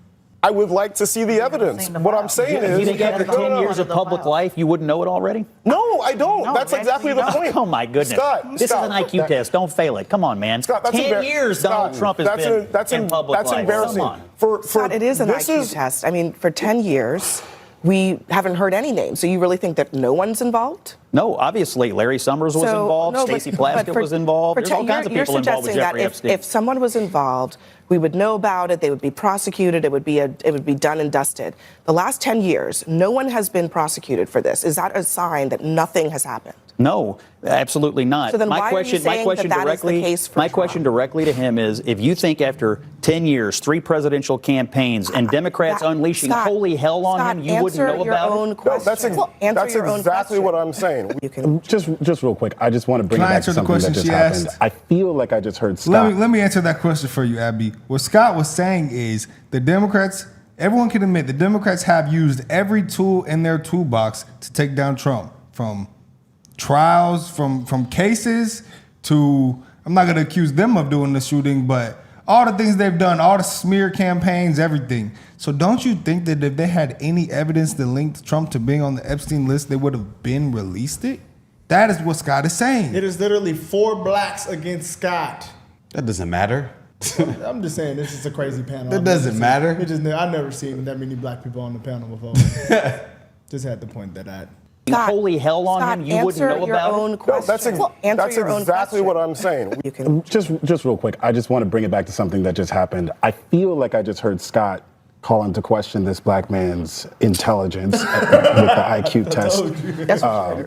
I would like to see the evidence. What I'm saying is... You think after 10 years of public life, you wouldn't know it already? No, I don't. No, that's exactly the point. Oh, my goodness. Scott, this is an IQ test. Don't fail it. Come on, man. Scott, that's 10 years Donald Trump has been in public life. That's embarrassing. Come on. Scott, it is an IQ test. I mean, for 10 years, we haven't heard any names. So you really think that no one's involved? No, obviously Larry Summers was involved, no, Stacey Plaskett was involved. There's all kinds of people involved with Jeffrey Epstein. If someone was involved, we would know about it, they would be prosecuted, it would be done and dusted. The last 10 years, no one has been prosecuted for this. Is that a sign that nothing has happened? No, absolutely not. So then why are you saying that is the case for Trump? question directly to him is, if you think after 10 years, 3 presidential campaigns, and Democrats unleashing holy hell on him, you wouldn't know about it? No, that's exactly what I'm saying. Just real quick, I just want to bring it back to something that just happened. I feel like I just heard Scott. Let me answer that question for you, Abby. What Scott was saying is the Democrats, everyone can admit, the Democrats have used every tool in their toolbox to take down Trump, from trials, from cases to, I'm not going to accuse them of doing the shooting, but all the things they've done, all the smear campaigns, everything. So don't you think that if they had any evidence that linked Trump to being on the Epstein list, they would have been released it? That is what Scott is saying. It is literally 4 blacks against Scott. That doesn't matter. I'm just saying, this is a crazy panel. That doesn't matter. I've never seen that many black people on the panel before. Just had to point that out. Holy hell on him, you wouldn't know about it? No, that's exactly what I'm saying. Just real quick, I just want to bring it back to something that just happened. I feel like I just heard Scott call into question this black man's intelligence with the IQ test.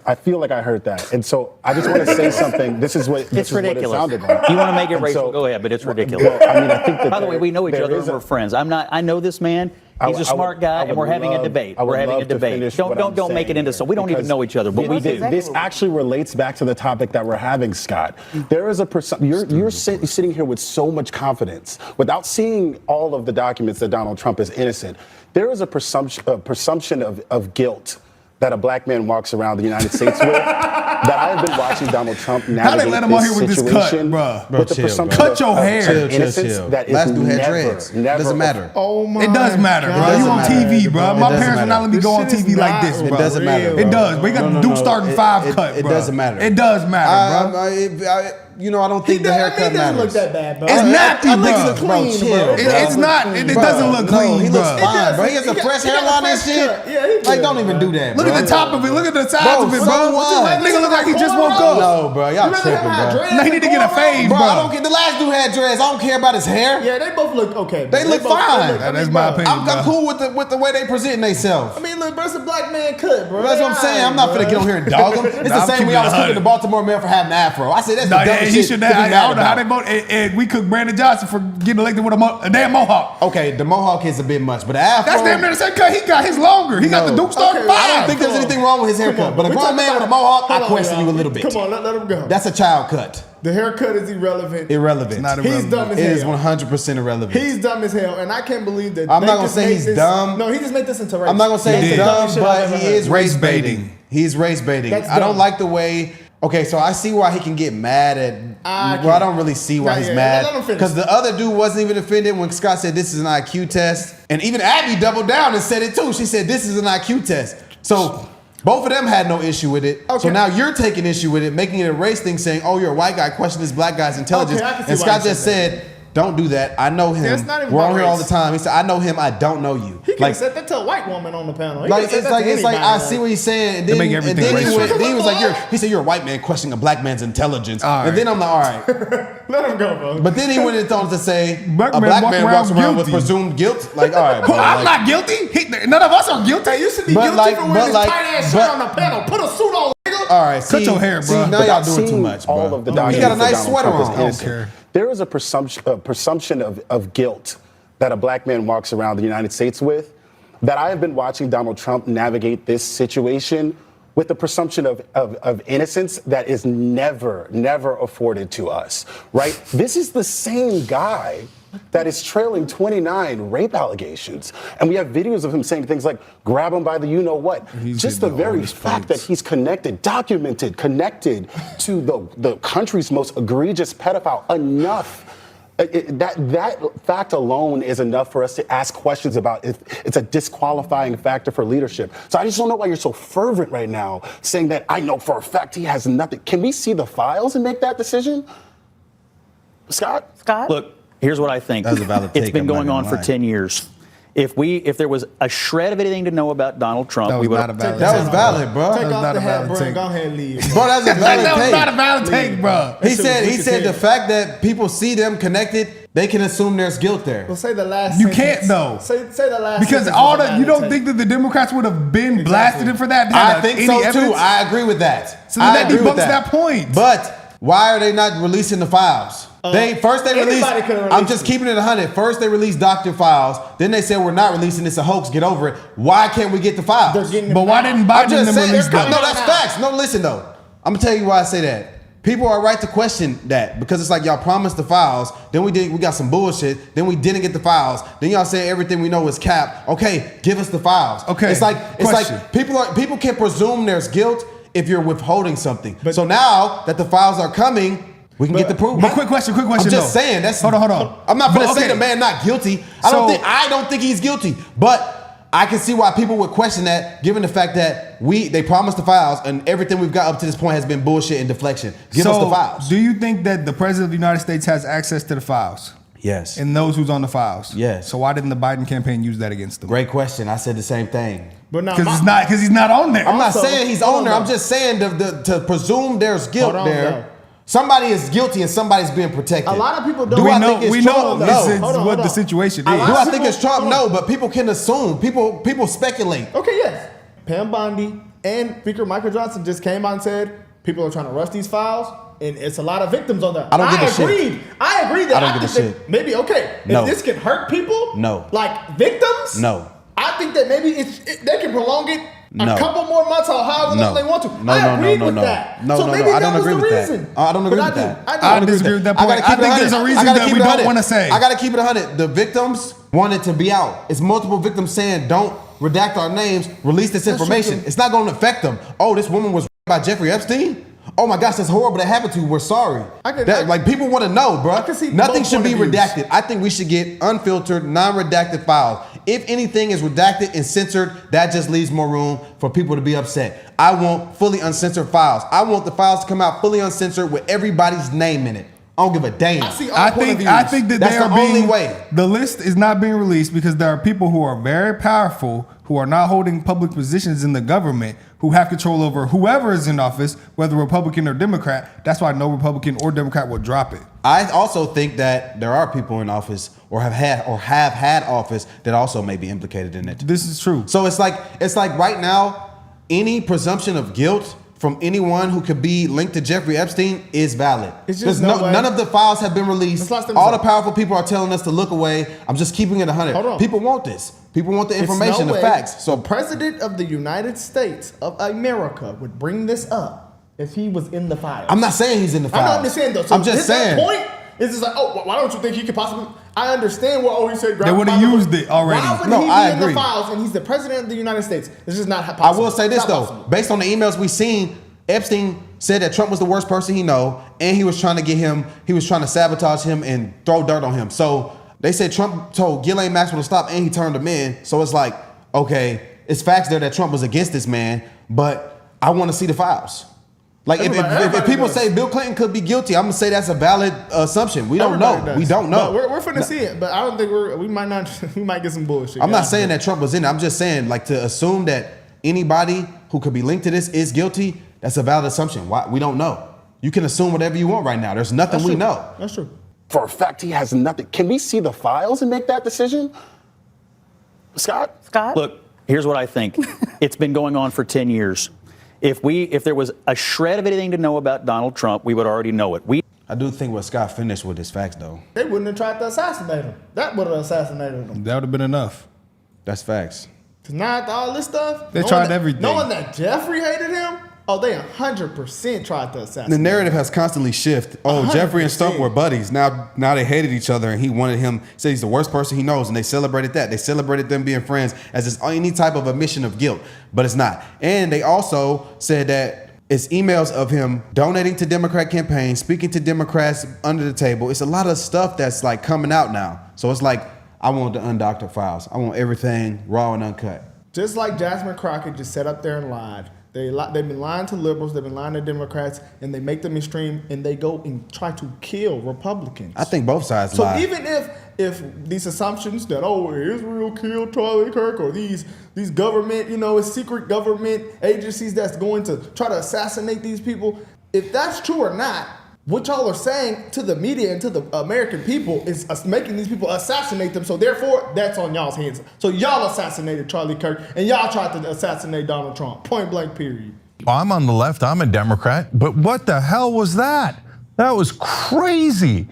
I feel like I heard that. And so I just want to say something. This is what It's ridiculous. What it sounded like. You want to make it racial? Go ahead, but it's ridiculous. Well, I mean, I think that by the way, we know each other and we're friends. I know this man. He's a smart guy, and we're having a debate. We're having a debate. Don't make it into so. We don't even know each other, but we do. This actually relates back to the topic that we're having, Scott. There is you're sitting here with so much confidence without seeing all of the documents that Donald Trump is innocent. There is a presumption of guilt that a black man walks around the United States with. That I have been watching Donald Trump navigate How they let him on here with this cut, bro? With the presumption cut your hair. Innocence that is never doesn't matter. Oh my It does matter, bro. You on TV, bro. My parents would not let me go on TV like this, bro. It doesn't matter. It does. But you got the Duke starting 5 cut, bro. It doesn't matter. It does matter, bro. I don't think the haircut matters. It doesn't look that bad, bro. It's nappy, bro. It looks clean, bro. It's not. It doesn't look clean, he bro. looks fine, bro. He has a fresh hairline and shit. Like, don't even do that, Look bro. at the top of it. Look at the sides of it, bro. Nigga look like he just woke up. No, bro. Y'all tripping, bro. No, he need to get a fade, bro. I don't get the last dude had dreads. I don't care about his hair. Yeah, they both look okay. They look fine. That's my opinion, I'm cool with the way they present themselves. I mean, look, bro, it's a black man cut, bro. That's what I'm saying. I'm not finna get on here and dog him. It's the same way I was kicking the Baltimore man for having an afro. I said that's the dumbest shit to be mad I don't know how they about. vote. And we cook Brandon Johnson for getting elected with a damn mohawk. Okay, the mohawk is a bit much, but the afro. That's damn near the same cut. He got his longer. He got the Duke starting 5. I don't think there's anything wrong with his haircut, but a grown man with a mohawk, I question you a little bit. Come on, let him go. That's a child cut. The haircut is irrelevant. Irrelevant. It's not irrelevant. He's dumb as hell. It is 100% irrelevant. He's dumb as hell, and I can't believe that. I'm not gonna say he's dumb. No, he just made this into race. I'm not gonna say he's dumb, but he is race baiting. baiting. He's race baiting. That's I don't dumb. like the way. Okay, so I see why he can get mad at. Well, I don't really see why he's mad. Let him finish. Because the other dude wasn't even offended when Scott said this is an IQ test. And even Abby doubled down and said it too. She said this is an IQ test. So both of them had no issue with it. Okay. So now you're taking issue with it, making it a race thing, saying, oh, you're a white guy, question this black guy's intelligence. Okay, I can see and why Scott he just said said, don't do that. I know him. Yeah, it's not even We're on about here all race. the time. He said, I know him. I don't know you. He could have said that to a white woman on the panel. He Like could've said it's that like to I anybody. see what he's saying, and They then, make and everything then, racial. he was like, he said you're a white man questioning a black man's intelligence, All right. and then I'm like, all right. Let him go, bro. But then he went and on to say Black a man black walk man around walks around with guilty. presumed guilt. Like, all right, bro. I'm like, not guilty. None of us are guilty. You should be But guilty like- for but wearing this like- tight ass but- shirt on the panel. Put a suit on, nigga. all right, Cut your hair, bro. See, now y'all doing too seeing much, bro. all of the He documents got a nice that Donald sweater Trump is on. innocent. There is a presumption of guilt that a black man walks around the United States with, that I have been watching Donald Trump navigate this situation with the presumption of innocence that is never afforded to us, right? This is the same guy that is trailing 29 rape allegations. And we have videos of him saying things like, grab him by the you-know-what. Just the very fact that he's connected to the country's most egregious pedophile, enough. That fact alone is enough for us to ask questions about if it's a disqualifying factor for leadership. So I just don't know why you're so fervent right now, saying that I know for a fact he has nothing. Can we see the files and make that decision? Scott? Look, here's what I think. That's a valid It's take. been I'm not going on gonna for lie. 10 years. If there was a shred of anything to know about Donald Trump, we would have. That was valid, bro. Take That was off not the a hat, valid bro, take. and go ahead and leave. Bro, that's a valid That was take. not a valid take, bro. He said the fact that people see them connected, they can assume there's guilt there. Well, say the last. You sentence. can't though. Say the last. Because sentence all was a the you valid don't take. think that the Democrats would have been blasted him for that? to I have think any so evidence? too. I agree with that. So then that I agree with debunks that point. But why are they not releasing the files? They released. anybody could've I'm released just it. keeping it 100. First they released doctor files. Then they said we're not releasing this. A hoax. Get over it. Why can't we get the files? They're getting them But why now. didn't I'm Biden just them saying. release them? No, that's facts. No, listen though. I'm gonna tell you why I say that. People are right to question that because it's like y'all promised the files, then we got some bullshit, then we didn't get the files, then y'all say everything we know is cap. Okay, give us the files. Okay, it's like question. people can presume there's guilt if you're withholding something. So now that the files are coming, we can get the proof. But quick question. I'm just saying that's. Hold on. I'm not gonna But, say okay. the man not guilty. I don't think he's guilty, but I can see why people would question that, given the fact that they promised the files and everything we've got up to this point has been bullshit and deflection. Give us the files. Do you think that the president of the United States has access to the files? Yes. And knows who's on the files? Yes. So why didn't the Biden campaign use that against him? Great question. I said the same thing. But now, Because he's not on there. I'm not Also, saying he's hold on on, there. I'm though. just saying to presume there's guilt Hold on, there. though. Somebody is guilty and somebody's being protected. A lot of people don't. Do I know- think it's we Trump? know No. this is Hold on, what hold the on. situation A is. lot Do of I think people- it's Trump? hold on. No, but people can assume. People speculate. Okay, yes. Pam Bondi and Speaker Michael Johnson just came out and said people are trying to rush these files, and it's a lot of victims on that. I don't give a shit. I agree that I don't give a think that shit. maybe okay. No. If this can hurt people, No. like victims, No. I think that maybe they can prolong it No. a couple more months or however long they want to. No, I no, agreed no, with no. that. No, so no, maybe no. I that don't was agree the with reason. that. I don't agree But with that. I disagree with that point. I think there's a reason that we don't want to say. I gotta keep it 100. The victims wanted to be out. It's multiple victims saying, "Don't redact our names. Release this information." It's not going to affect them. Oh, this woman was by Jeffrey Epstein. Oh my gosh, that's horrible. That happened to you. We're sorry. Like people want to know, bro. can see Nothing both should be point of views. redacted. I think we should get unfiltered, non-redacted files. If anything is redacted and censored, that just leaves more room for people to be upset. I want fully uncensored files. I want the files to come out fully uncensored with everybody's name in it. I don't give a damn. I see all I point of think views. that That's they are the only being, way. The list is not being released because there are people who are very powerful who are not holding public positions in the government who have control over whoever is in office, whether Republican or Democrat. That's why no Republican or Democrat will drop it. I also think that there are people in office or have had office that also may be implicated in it. This is true. So it's like right now, any presumption of guilt from anyone who could be linked to Jeffrey Epstein is valid. It's just Because no way. none of the files have been released. Let's lock them All up. the powerful people are telling us to look away. I'm just keeping it 100. Hold on. People want this. People want the It's information, no the way facts. So the president of the United States of America would bring this up if he was in the files. I'm not saying he's in the files. I understand though. So I'm just his saying. point is just like, oh, why don't you think he could possibly? I understand what he said. They would've used it already. Why would No, he be I in agree. the files and he's the president of the United States? It's just not I possible. will say this It's not though, possible. based on the emails we seen, Epstein said that Trump was the worst person he know, and he was trying to sabotage him and throw dirt on him. So they said Trump told Ghislaine Maxwell to stop, and he turned him in. So it's like, okay, it's facts there that Trump was against this man, but I want to see the files. Like if people does. say Bill Clinton could be guilty, I'm gonna say that's a valid assumption. We don't Everybody know. does. We don't know. But we're finna see it, but I don't think we might not. We might get some bullshit. I'm not guys. saying that Trump was in it. I'm just saying, like, to assume that anybody who could be linked to this is guilty, that's a valid assumption. Why? We don't know. You can assume whatever you want right now. There's nothing That's we true. know. That's true. For a fact, he has nothing. Can we see the files and make that decision? Scott? Look, here's what I think. It's been going on for 10 years. If there was a shred of anything to know about Donald Trump, we would already know it. I do think what Scott finished with is facts, though. They wouldn't have tried to assassinate him. That would have assassinated him. That would have been enough. That's facts. Cause now after all this stuff, They tried everything. Knowing that Jeffrey hated him, oh, they 100% tried to assassinate The him. narrative has constantly shifted. Oh, 100%. Jeffrey and Stump were buddies. Now they hated each other, and he wanted him. Said he's the worst person he knows, and they celebrated that. They celebrated them being friends as it's any type of admission of guilt, but it's not. And they also said that it's emails of him donating to Democrat campaigns, speaking to Democrats under the table. It's a lot of stuff that's like coming out now. So it's like, I want the undoctored files. I want everything raw and uncut. Just like Jasmine Crockett just sat up there and lied. They've been lying to liberals, they've been lying to Democrats, and they make them extreme, and they go and try to kill Republicans. I think both sides So lie. even if if these assumptions that, oh, Israel killed Charlie Kirk, or these government, it's secret government agencies that's going to try to assassinate these people, if that's true or not, what y'all are saying to the media and to the American people is making these people assassinate them. So therefore, that's on y'all's hands. So y'all assassinated Charlie Kirk, and y'all tried to assassinate Donald Trump. Point blank, period. I'm on the left, I'm a Democrat, but what the hell was that? That was crazy.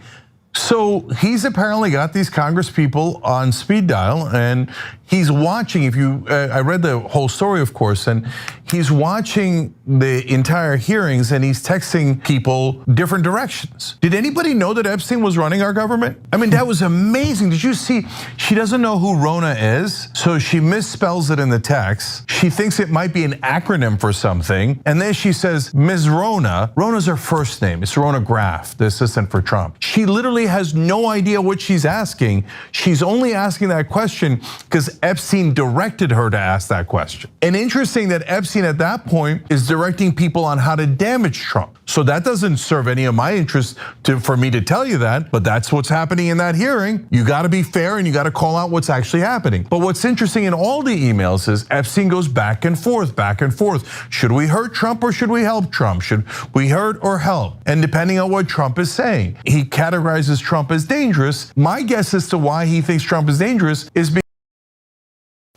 So he's apparently got these Congress people on speed dial, and he's watching. I read the whole story, of course, and he's watching the entire hearings, and he's texting people different directions. Did anybody know that Epstein was running our government? I mean, that was amazing. Did you see? She doesn't know who Rona is, so she misspells it in the text. She thinks it might be an acronym for something, and then she says, Ms. Rona. Rona's her first name. It's Rona Graff, the assistant for Trump. She literally has no idea what she's asking. She's only asking that question because Epstein directed her to ask that question. And interesting that Epstein at that point is directing people on how to damage Trump. So that doesn't serve any of my interest for me to tell you that, but that's what's happening in that hearing. You gotta be fair and you gotta call out what's actually happening. But what's interesting in all the emails is Epstein goes back and forth, back and forth. Should we hurt Trump or should we help Trump? Should we hurt or help? And depending on what Trump is saying, he categorizes Trump as dangerous. My guess as to why he thinks Trump is dangerous is because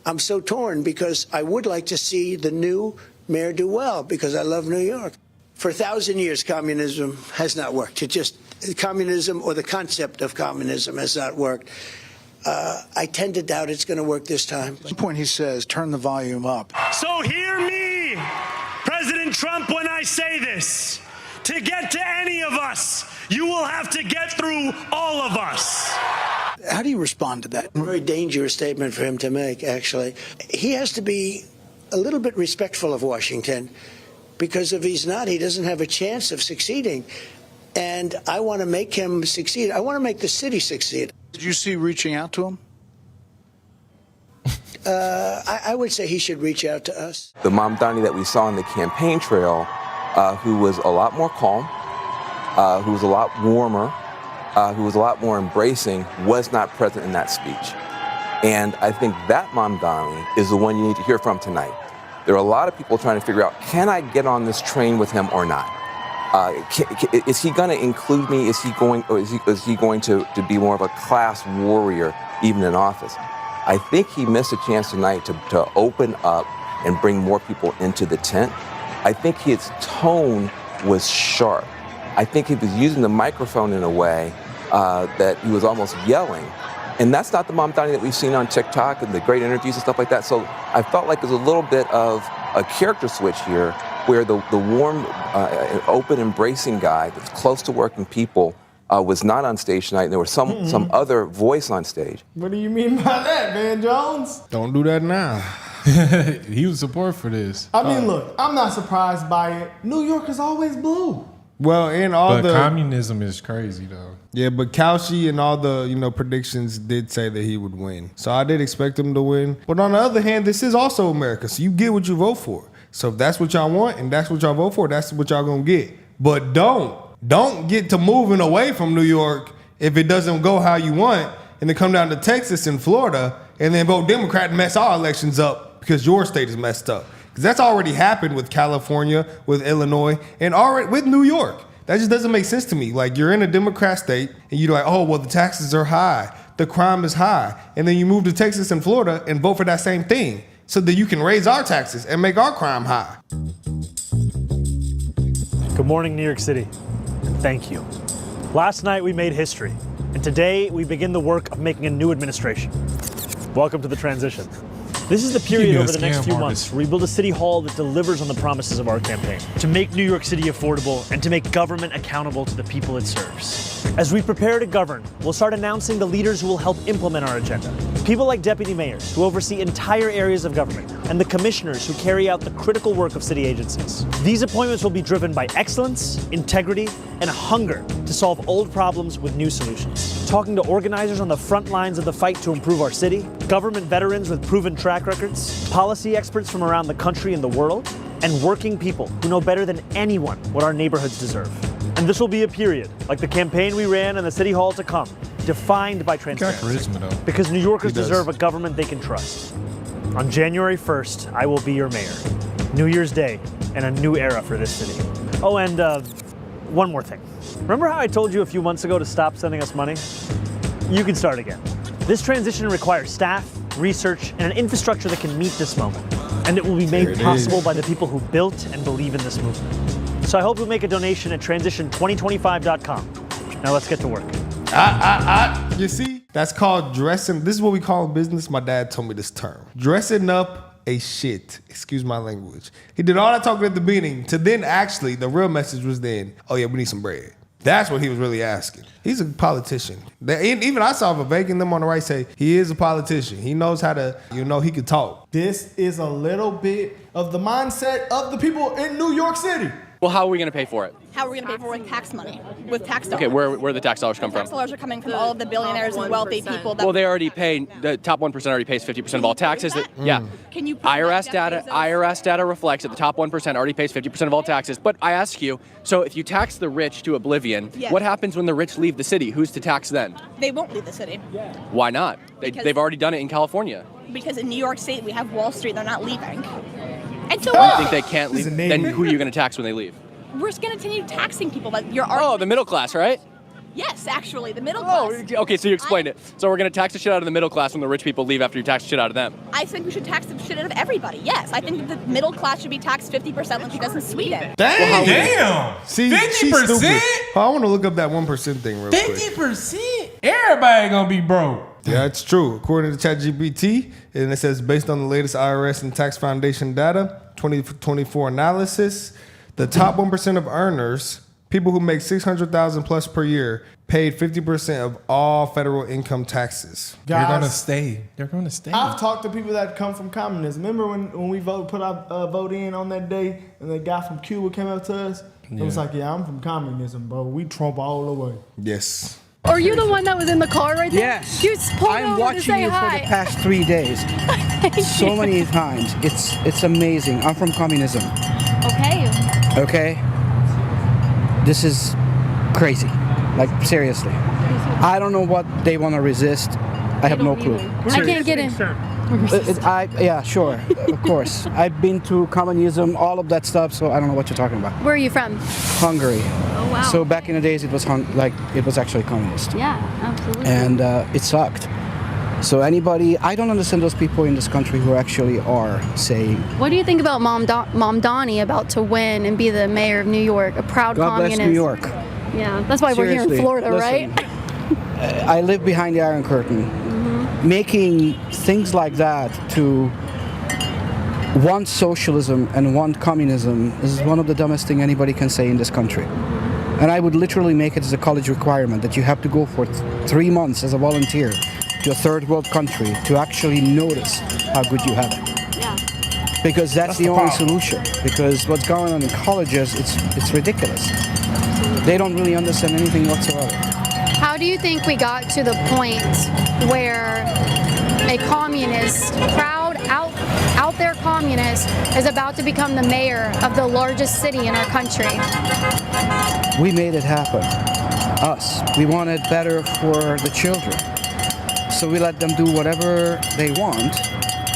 I'm so torn because I would like to see the new mayor do well because I love New York. For 1,000 years, communism has not worked. Communism or the concept of communism has not worked. I tend to doubt it's going to work this time. At one point he says, turn the volume up. So hear me, President Trump, when I say this. To get to any of us, you will have to get through all of us. How do you respond to that? A very dangerous statement for him to make, actually. He has to be a little bit respectful of Washington, because if he's not, he doesn't have a chance of succeeding. And I want to make him succeed. I want to make the city succeed. Did you see reaching out to him? I would say he should reach out to us. The Mamdani that we saw on the campaign trail, who was a lot more calm, who was a lot warmer, who was a lot more embracing, was not present in that speech. And I think that Mamdani is the one you need to hear from tonight. There are a lot of people trying to figure out, can I get on this train with him or not? Is he going to include me? Is he going to be more of a class warrior even in office? I think he missed a chance tonight to open up and bring more people into the tent. I think his tone was sharp. I think he was using the microphone in a way that he was almost yelling. And that's not the Mamdani that we've seen on TikTok and the great interviews and stuff like that. So I felt like there's a little bit of a character switch here where the warm, open, embracing guy that's close to working people was not on stage tonight, and there was some other voice on stage. What do you mean by that, Van Jones? Don't do that now. He was support for this. I mean, look, I'm not surprised by it. New York is always blue. Well, and all but communism is crazy though. Yeah, but Kaushi and all the predictions did say that he would win. So I did expect him to win. But on the other hand, this is also America. So you get what you vote for. So if that's what y'all want and that's what y'all vote for, that's what y'all gonna get. But don't get to moving away from New York if it doesn't go how you want, and then come down to Texas and Florida and then vote Democrat and mess our elections up because your state is messed up. Because that's already happened with California, with Illinois, and already with New York. That just doesn't make sense to me. Like, you're in a Democrat state and you're like, oh, well, the taxes are high, the crime is high. And then you move to Texas and Florida and vote for that same thing so that you can raise our taxes and make our crime high. Good morning, New York City. Thank you. Last night we made history, and today we begin the work of making a new administration. Welcome to the transition. This is the period over the next few months where we build a city hall that delivers on the promises of our campaign, to make New York City affordable and to make government accountable to the people it serves. As we prepare to govern, we'll start announcing the leaders who will help implement our agenda. People like deputy mayors who oversee entire areas of government and the commissioners who carry out the critical work of city agencies. These appointments will be driven by excellence, integrity, and hunger to solve old problems with new solutions. Talking to organizers on the front lines of the fight to improve our city, government veterans with proven track records, policy experts from around the country and the world, and working people who know better than anyone what our neighborhoods deserve. And this will be a period, like the campaign we ran and the city hall to come, defined by transparency. charisma, though. Because New Yorkers He does. deserve a government they can trust. On January 1st, I will be your mayor. New Year's Day and a new era for this city. Oh, and one more thing. Remember how I told you a few months ago to stop sending us money? You can start again. This transition requires staff, research, and an infrastructure that can meet this moment. And it will be made possible by the people who built and believe in this movement. So I hope you'll make a donation at transition2025.com. Now let's get to work. You see, that's called dressing. This is what we call in business. My dad told me this term. Dressing up a shit. Excuse my language. He did all that talking at the beginning to then actually, the real message was then, oh yeah, we need some bread. That's what he was really asking. He's a politician. Even I saw Vivek and them on the right say, he is a politician. He knows how to, he could talk. This is a little bit of the mindset of the people in New York City. Well, how are we going to pay for it? How are we going to pay for it with tax money, with tax dollars? Okay, where the tax dollars come from? Tax dollars are coming from all of the billionaires and wealthy people. Well, they already pay, the top 1% already pays 50% of all taxes. Yeah. Can you IRS data reflects that the top 1% already pays 50% of all taxes. But I ask you, so if you tax the rich to oblivion, Yes. what happens when the rich leave the city? Who's to tax then? They won't leave the city. Why not? They've already done it in California. Because in New York State, we have Wall Street, they're not leaving. And so You think they can't leave? Then who are you going to tax when they leave? we're just going to continue taxing people. But your Oh, the middle class, right? Yes, actually, the middle class. Okay, so you explained it. So we're going to tax the shit out of the middle class when the rich people leave after you tax the shit out of them. I think we should tax the shit out of everybody. Yes, I think that the middle class should be taxed 50% like it does in Sweden. Damn. See, 50%? she's stupid. Oh, I want to look up that 1% thing real quick. 50%? Everybody gonna be broke. Yeah, it's true. According to ChatGPT, and it says based on the latest IRS and Tax Foundation data, 2024 analysis, the top 1% of earners, people who make $600,000 plus per year, paid 50% of all federal income taxes. They're gonna stay. They're gonna stay. I've talked to people that come from communism. Remember when we put our vote in on that day, and the guy from Cuba came up to us? It was like, yeah, I'm from communism, bro. We Trump all the way. Yes. Are you the one that was in the car right there? Yes. You pulled I'm over to watching say you hi. for the past 3 days. So many times. It's amazing. I'm from communism. Okay. Okay? This is crazy. Like, seriously. I don't know what they want to resist. I have no clue. I can't get in. Yeah, sure. Of course. I've been to communism, all of that stuff, so I don't know what you're talking about. Where are you from? Hungary. Oh, wow. So back in the days, it was it was actually communist. Yeah, absolutely. And it sucked. So anybody, I don't understand those people in this country who actually are saying, What do you think about Mom Donnie about to win and be the mayor of New York, a proud God communist? bless New York. Yeah, that's why we're here in Seriously, Florida, listen, right? I live behind the Iron Curtain. Making things like that to want socialism and want communism is one of the dumbest things anybody can say in this country. And I would literally make it as a college requirement that you have to go for 3 months as a volunteer to a third world country to actually notice how good you have it. Yeah. Because that's the only solution. Because what's going on in colleges, it's ridiculous. They don't really understand anything whatsoever. How do you think we got to the point where a communist, proud, out there communist, is about to become the mayor of the largest city in our country? We made it happen. Us. We wanted better for the children. So we let them do whatever they want,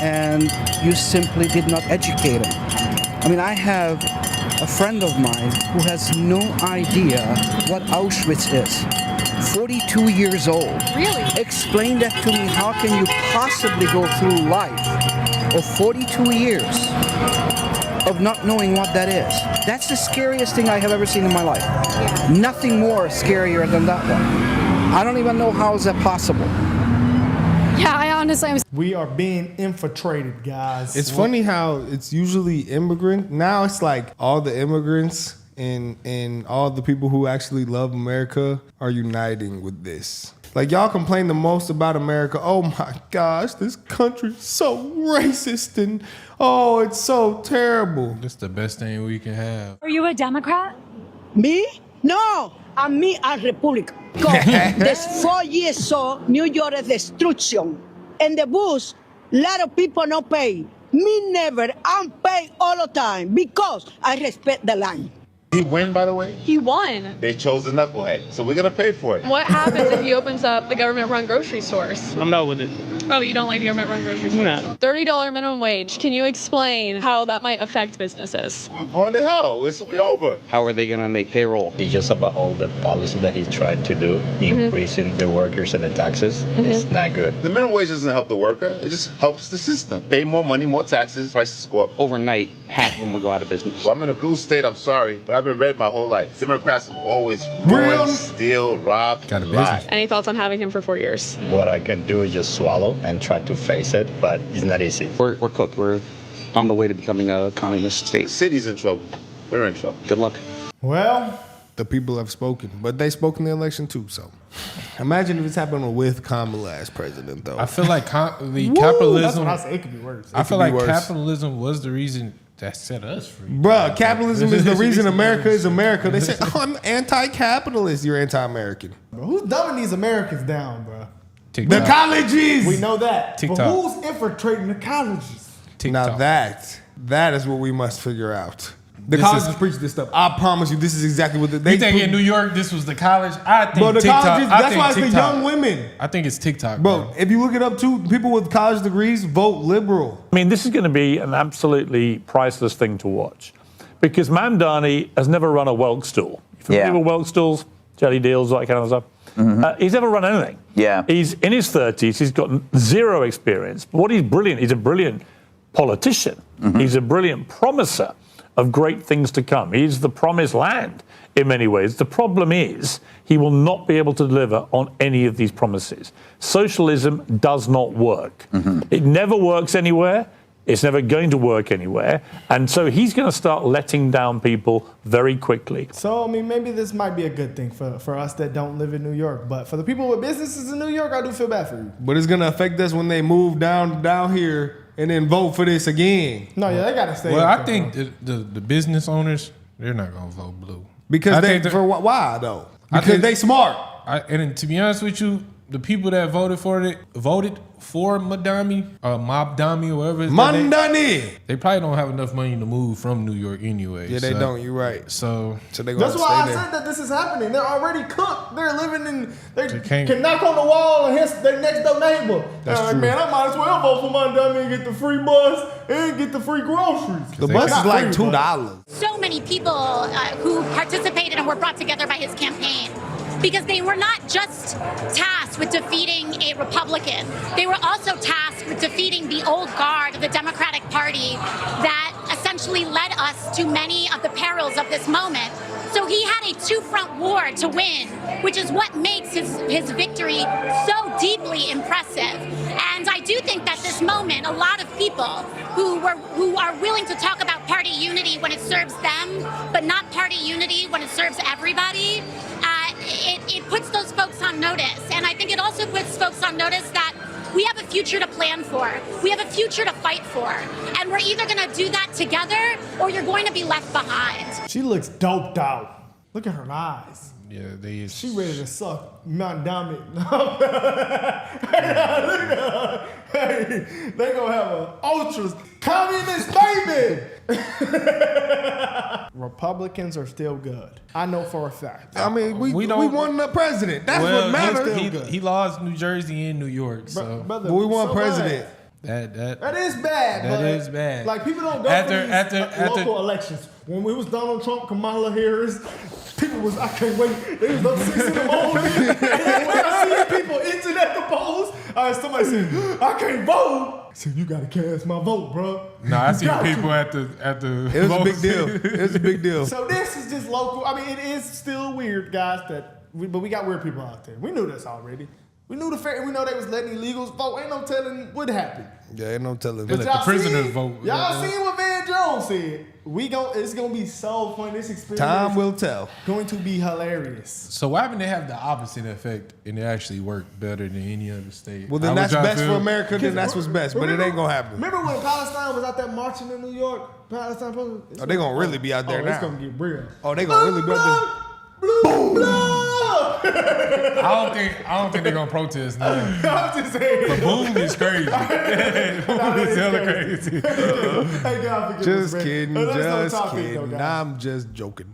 and you simply did not educate them. I mean, I have a friend of mine who has no idea what Auschwitz is. 42 years old. Really? Explain that to me. How can you possibly go through life of 42 years of not knowing what that is? That's the scariest thing I have ever seen in my life. Yeah. Nothing more scarier than that one. I don't even know how is that possible. Yeah, I honestly am. We are being infiltrated, guys. It's funny how it's usually immigrant. Now it's like all the immigrants and all the people who actually love America are uniting with this. Like, y'all complain the most about America. Oh my gosh, this country's so racist and oh, it's so terrible. That's the best thing we can have. Are you a Democrat? Me? No, I'm me a Republican. There's 4 years so New York is destruction. And the bus, lot of people no pay. Me never, I'm pay all the time because I respect the line. He win, by the way? He won. They chose the knucklehead, so we're gonna pay for it. What happens if he opens up the government-run grocery stores? I'm not with it. Oh, you don't like the government-run grocery stores? No. $30 minimum wage. Can you explain how that might affect businesses? On the hell, it's over. How are they going to make payroll? It's just about all the policy that he's tried to do, increasing the workers and the taxes. It's not good. The minimum wage doesn't help the worker, it just helps the system. Pay more money, more taxes, prices go up. Overnight, half of them will go out of business. Well, I'm in a blue state, I'm sorry, but I've been red my whole life. Democrats have always ruined, steal, rob, lie. Any thoughts on having him for 4 years? What I can do is just swallow and try to face it, but it's not easy. We're cooked. We're on the way to becoming a communist state. The city's in trouble. We're in trouble. Good luck. Well, the people have spoken, but they spoke in the election too. So, imagine if it's happening with Kamala as president, though. I feel like the capitalism. That's what I say. It could be worse. I feel like capitalism was the reason that set us free. Bruh, capitalism is the reason America is America. They say, oh, I'm anti-capitalist. You're anti-American. Bro, who's dumbing these Americans down, bro? The colleges. We know that. TikTok. But who's infiltrating the colleges? Now that is what we must figure out. The colleges preach this stuff. I promise you, this is exactly what they You think in New York this was the college? I think Bro, the TikTok. colleges, I that's think why it's the TikTok. young women. I think it's TikTok, Bro, if you look it up too, people with college degrees vote liberal. I mean, this is going to be an absolutely priceless thing to watch because Mamdani has never run a Welk stool. You familiar with Welk stools, jelly deals, that kind of stuff? He's never run anything. Yeah. He's in his 30s. He's got zero experience. But what he's brilliant, he's a brilliant politician. He's a brilliant promiser of great things to come. He's the promised land in many ways. The problem is he will not be able to deliver on any of these promises. Socialism does not work. It never works anywhere. It's never going to work anywhere. And so he's going to start letting down people very quickly. So, I mean, maybe this might be a good thing for us that don't live in New York. But for the people with businesses in New York, I do feel bad for you. But it's going to affect us when they move down here and then vote for this again. No, yeah, they got to stay. Well, I think the business owners, they're not going to vote blue. Because why though? Because they smart. And to be honest with you, the people that voted for Mamdani, or whatever his name, they probably don't have enough money to move from New York anyway. Yeah, they don't. You're right. So they That's why I said that this is happening. They're already cooked. They're living in. They can knock on the wall and hit their next door neighbor. That's like, true. man, I might as well vote for Mamdani and get the free bus and get the free groceries. The bus is like $2. So many people who participated and were brought together by his campaign, because they were not just tasked with defeating a Republican. They were also tasked with defeating the old guard of the Democratic Party that essentially led us to many of the perils of this moment. So he had a two-front war to win, which is what makes his victory so deeply impressive. And I do think that this moment, a lot of people who are willing to talk about party unity when it serves them, but not party unity when it serves everybody, it puts those folks on notice. And I think it also puts folks on notice that we have a future to plan for. We have a future to fight for. And we're either going to do that together or you're going to be left behind. She looks doped out. Look at her eyes. Yeah, She ready to suck Mamdani. Hey, they gonna have an ultra communist baby. Republicans are still good. I know for a fact. I mean, we won the president. That's what matters. He lost New Jersey and New York, so Brother, but we won so president. That is bad. That is bad. Like, people don't go for these local elections. When we was Donald Trump, Kamala Harris, people was, I can't wait. They was up 6 in the morning. And when I see people itching at the polls, somebody said, I can't vote. I said, you gotta cast my vote, bro. No, I see people at the. It was a big deal. It was a big deal. So this is just local. I mean, it is still weird, guys. But we got weird people out there. We knew this already. We knew the fact. We know they was letting illegals vote. Ain't no telling what happened. Yeah, ain't no telling. But let the prisoners vote. Y'all seen what Van Jones said. It's gonna be so fun. This experience. Time will tell. Going to be hilarious. So why haven't they have the opposite effect and it actually worked better than any other state? Well, then that's best for America. Then that's what's best. But it ain't gonna happen. Remember when Palestine was out there marching in New York? Palestine. Oh, they gonna really be out there now. It's gonna get real. Oh, they gonna really be out there. I don't think they're gonna protest now. I'm just saying. But boom is crazy. Boom is hella crazy. Hey, God, Just kidding. Just kidding. I'm just joking.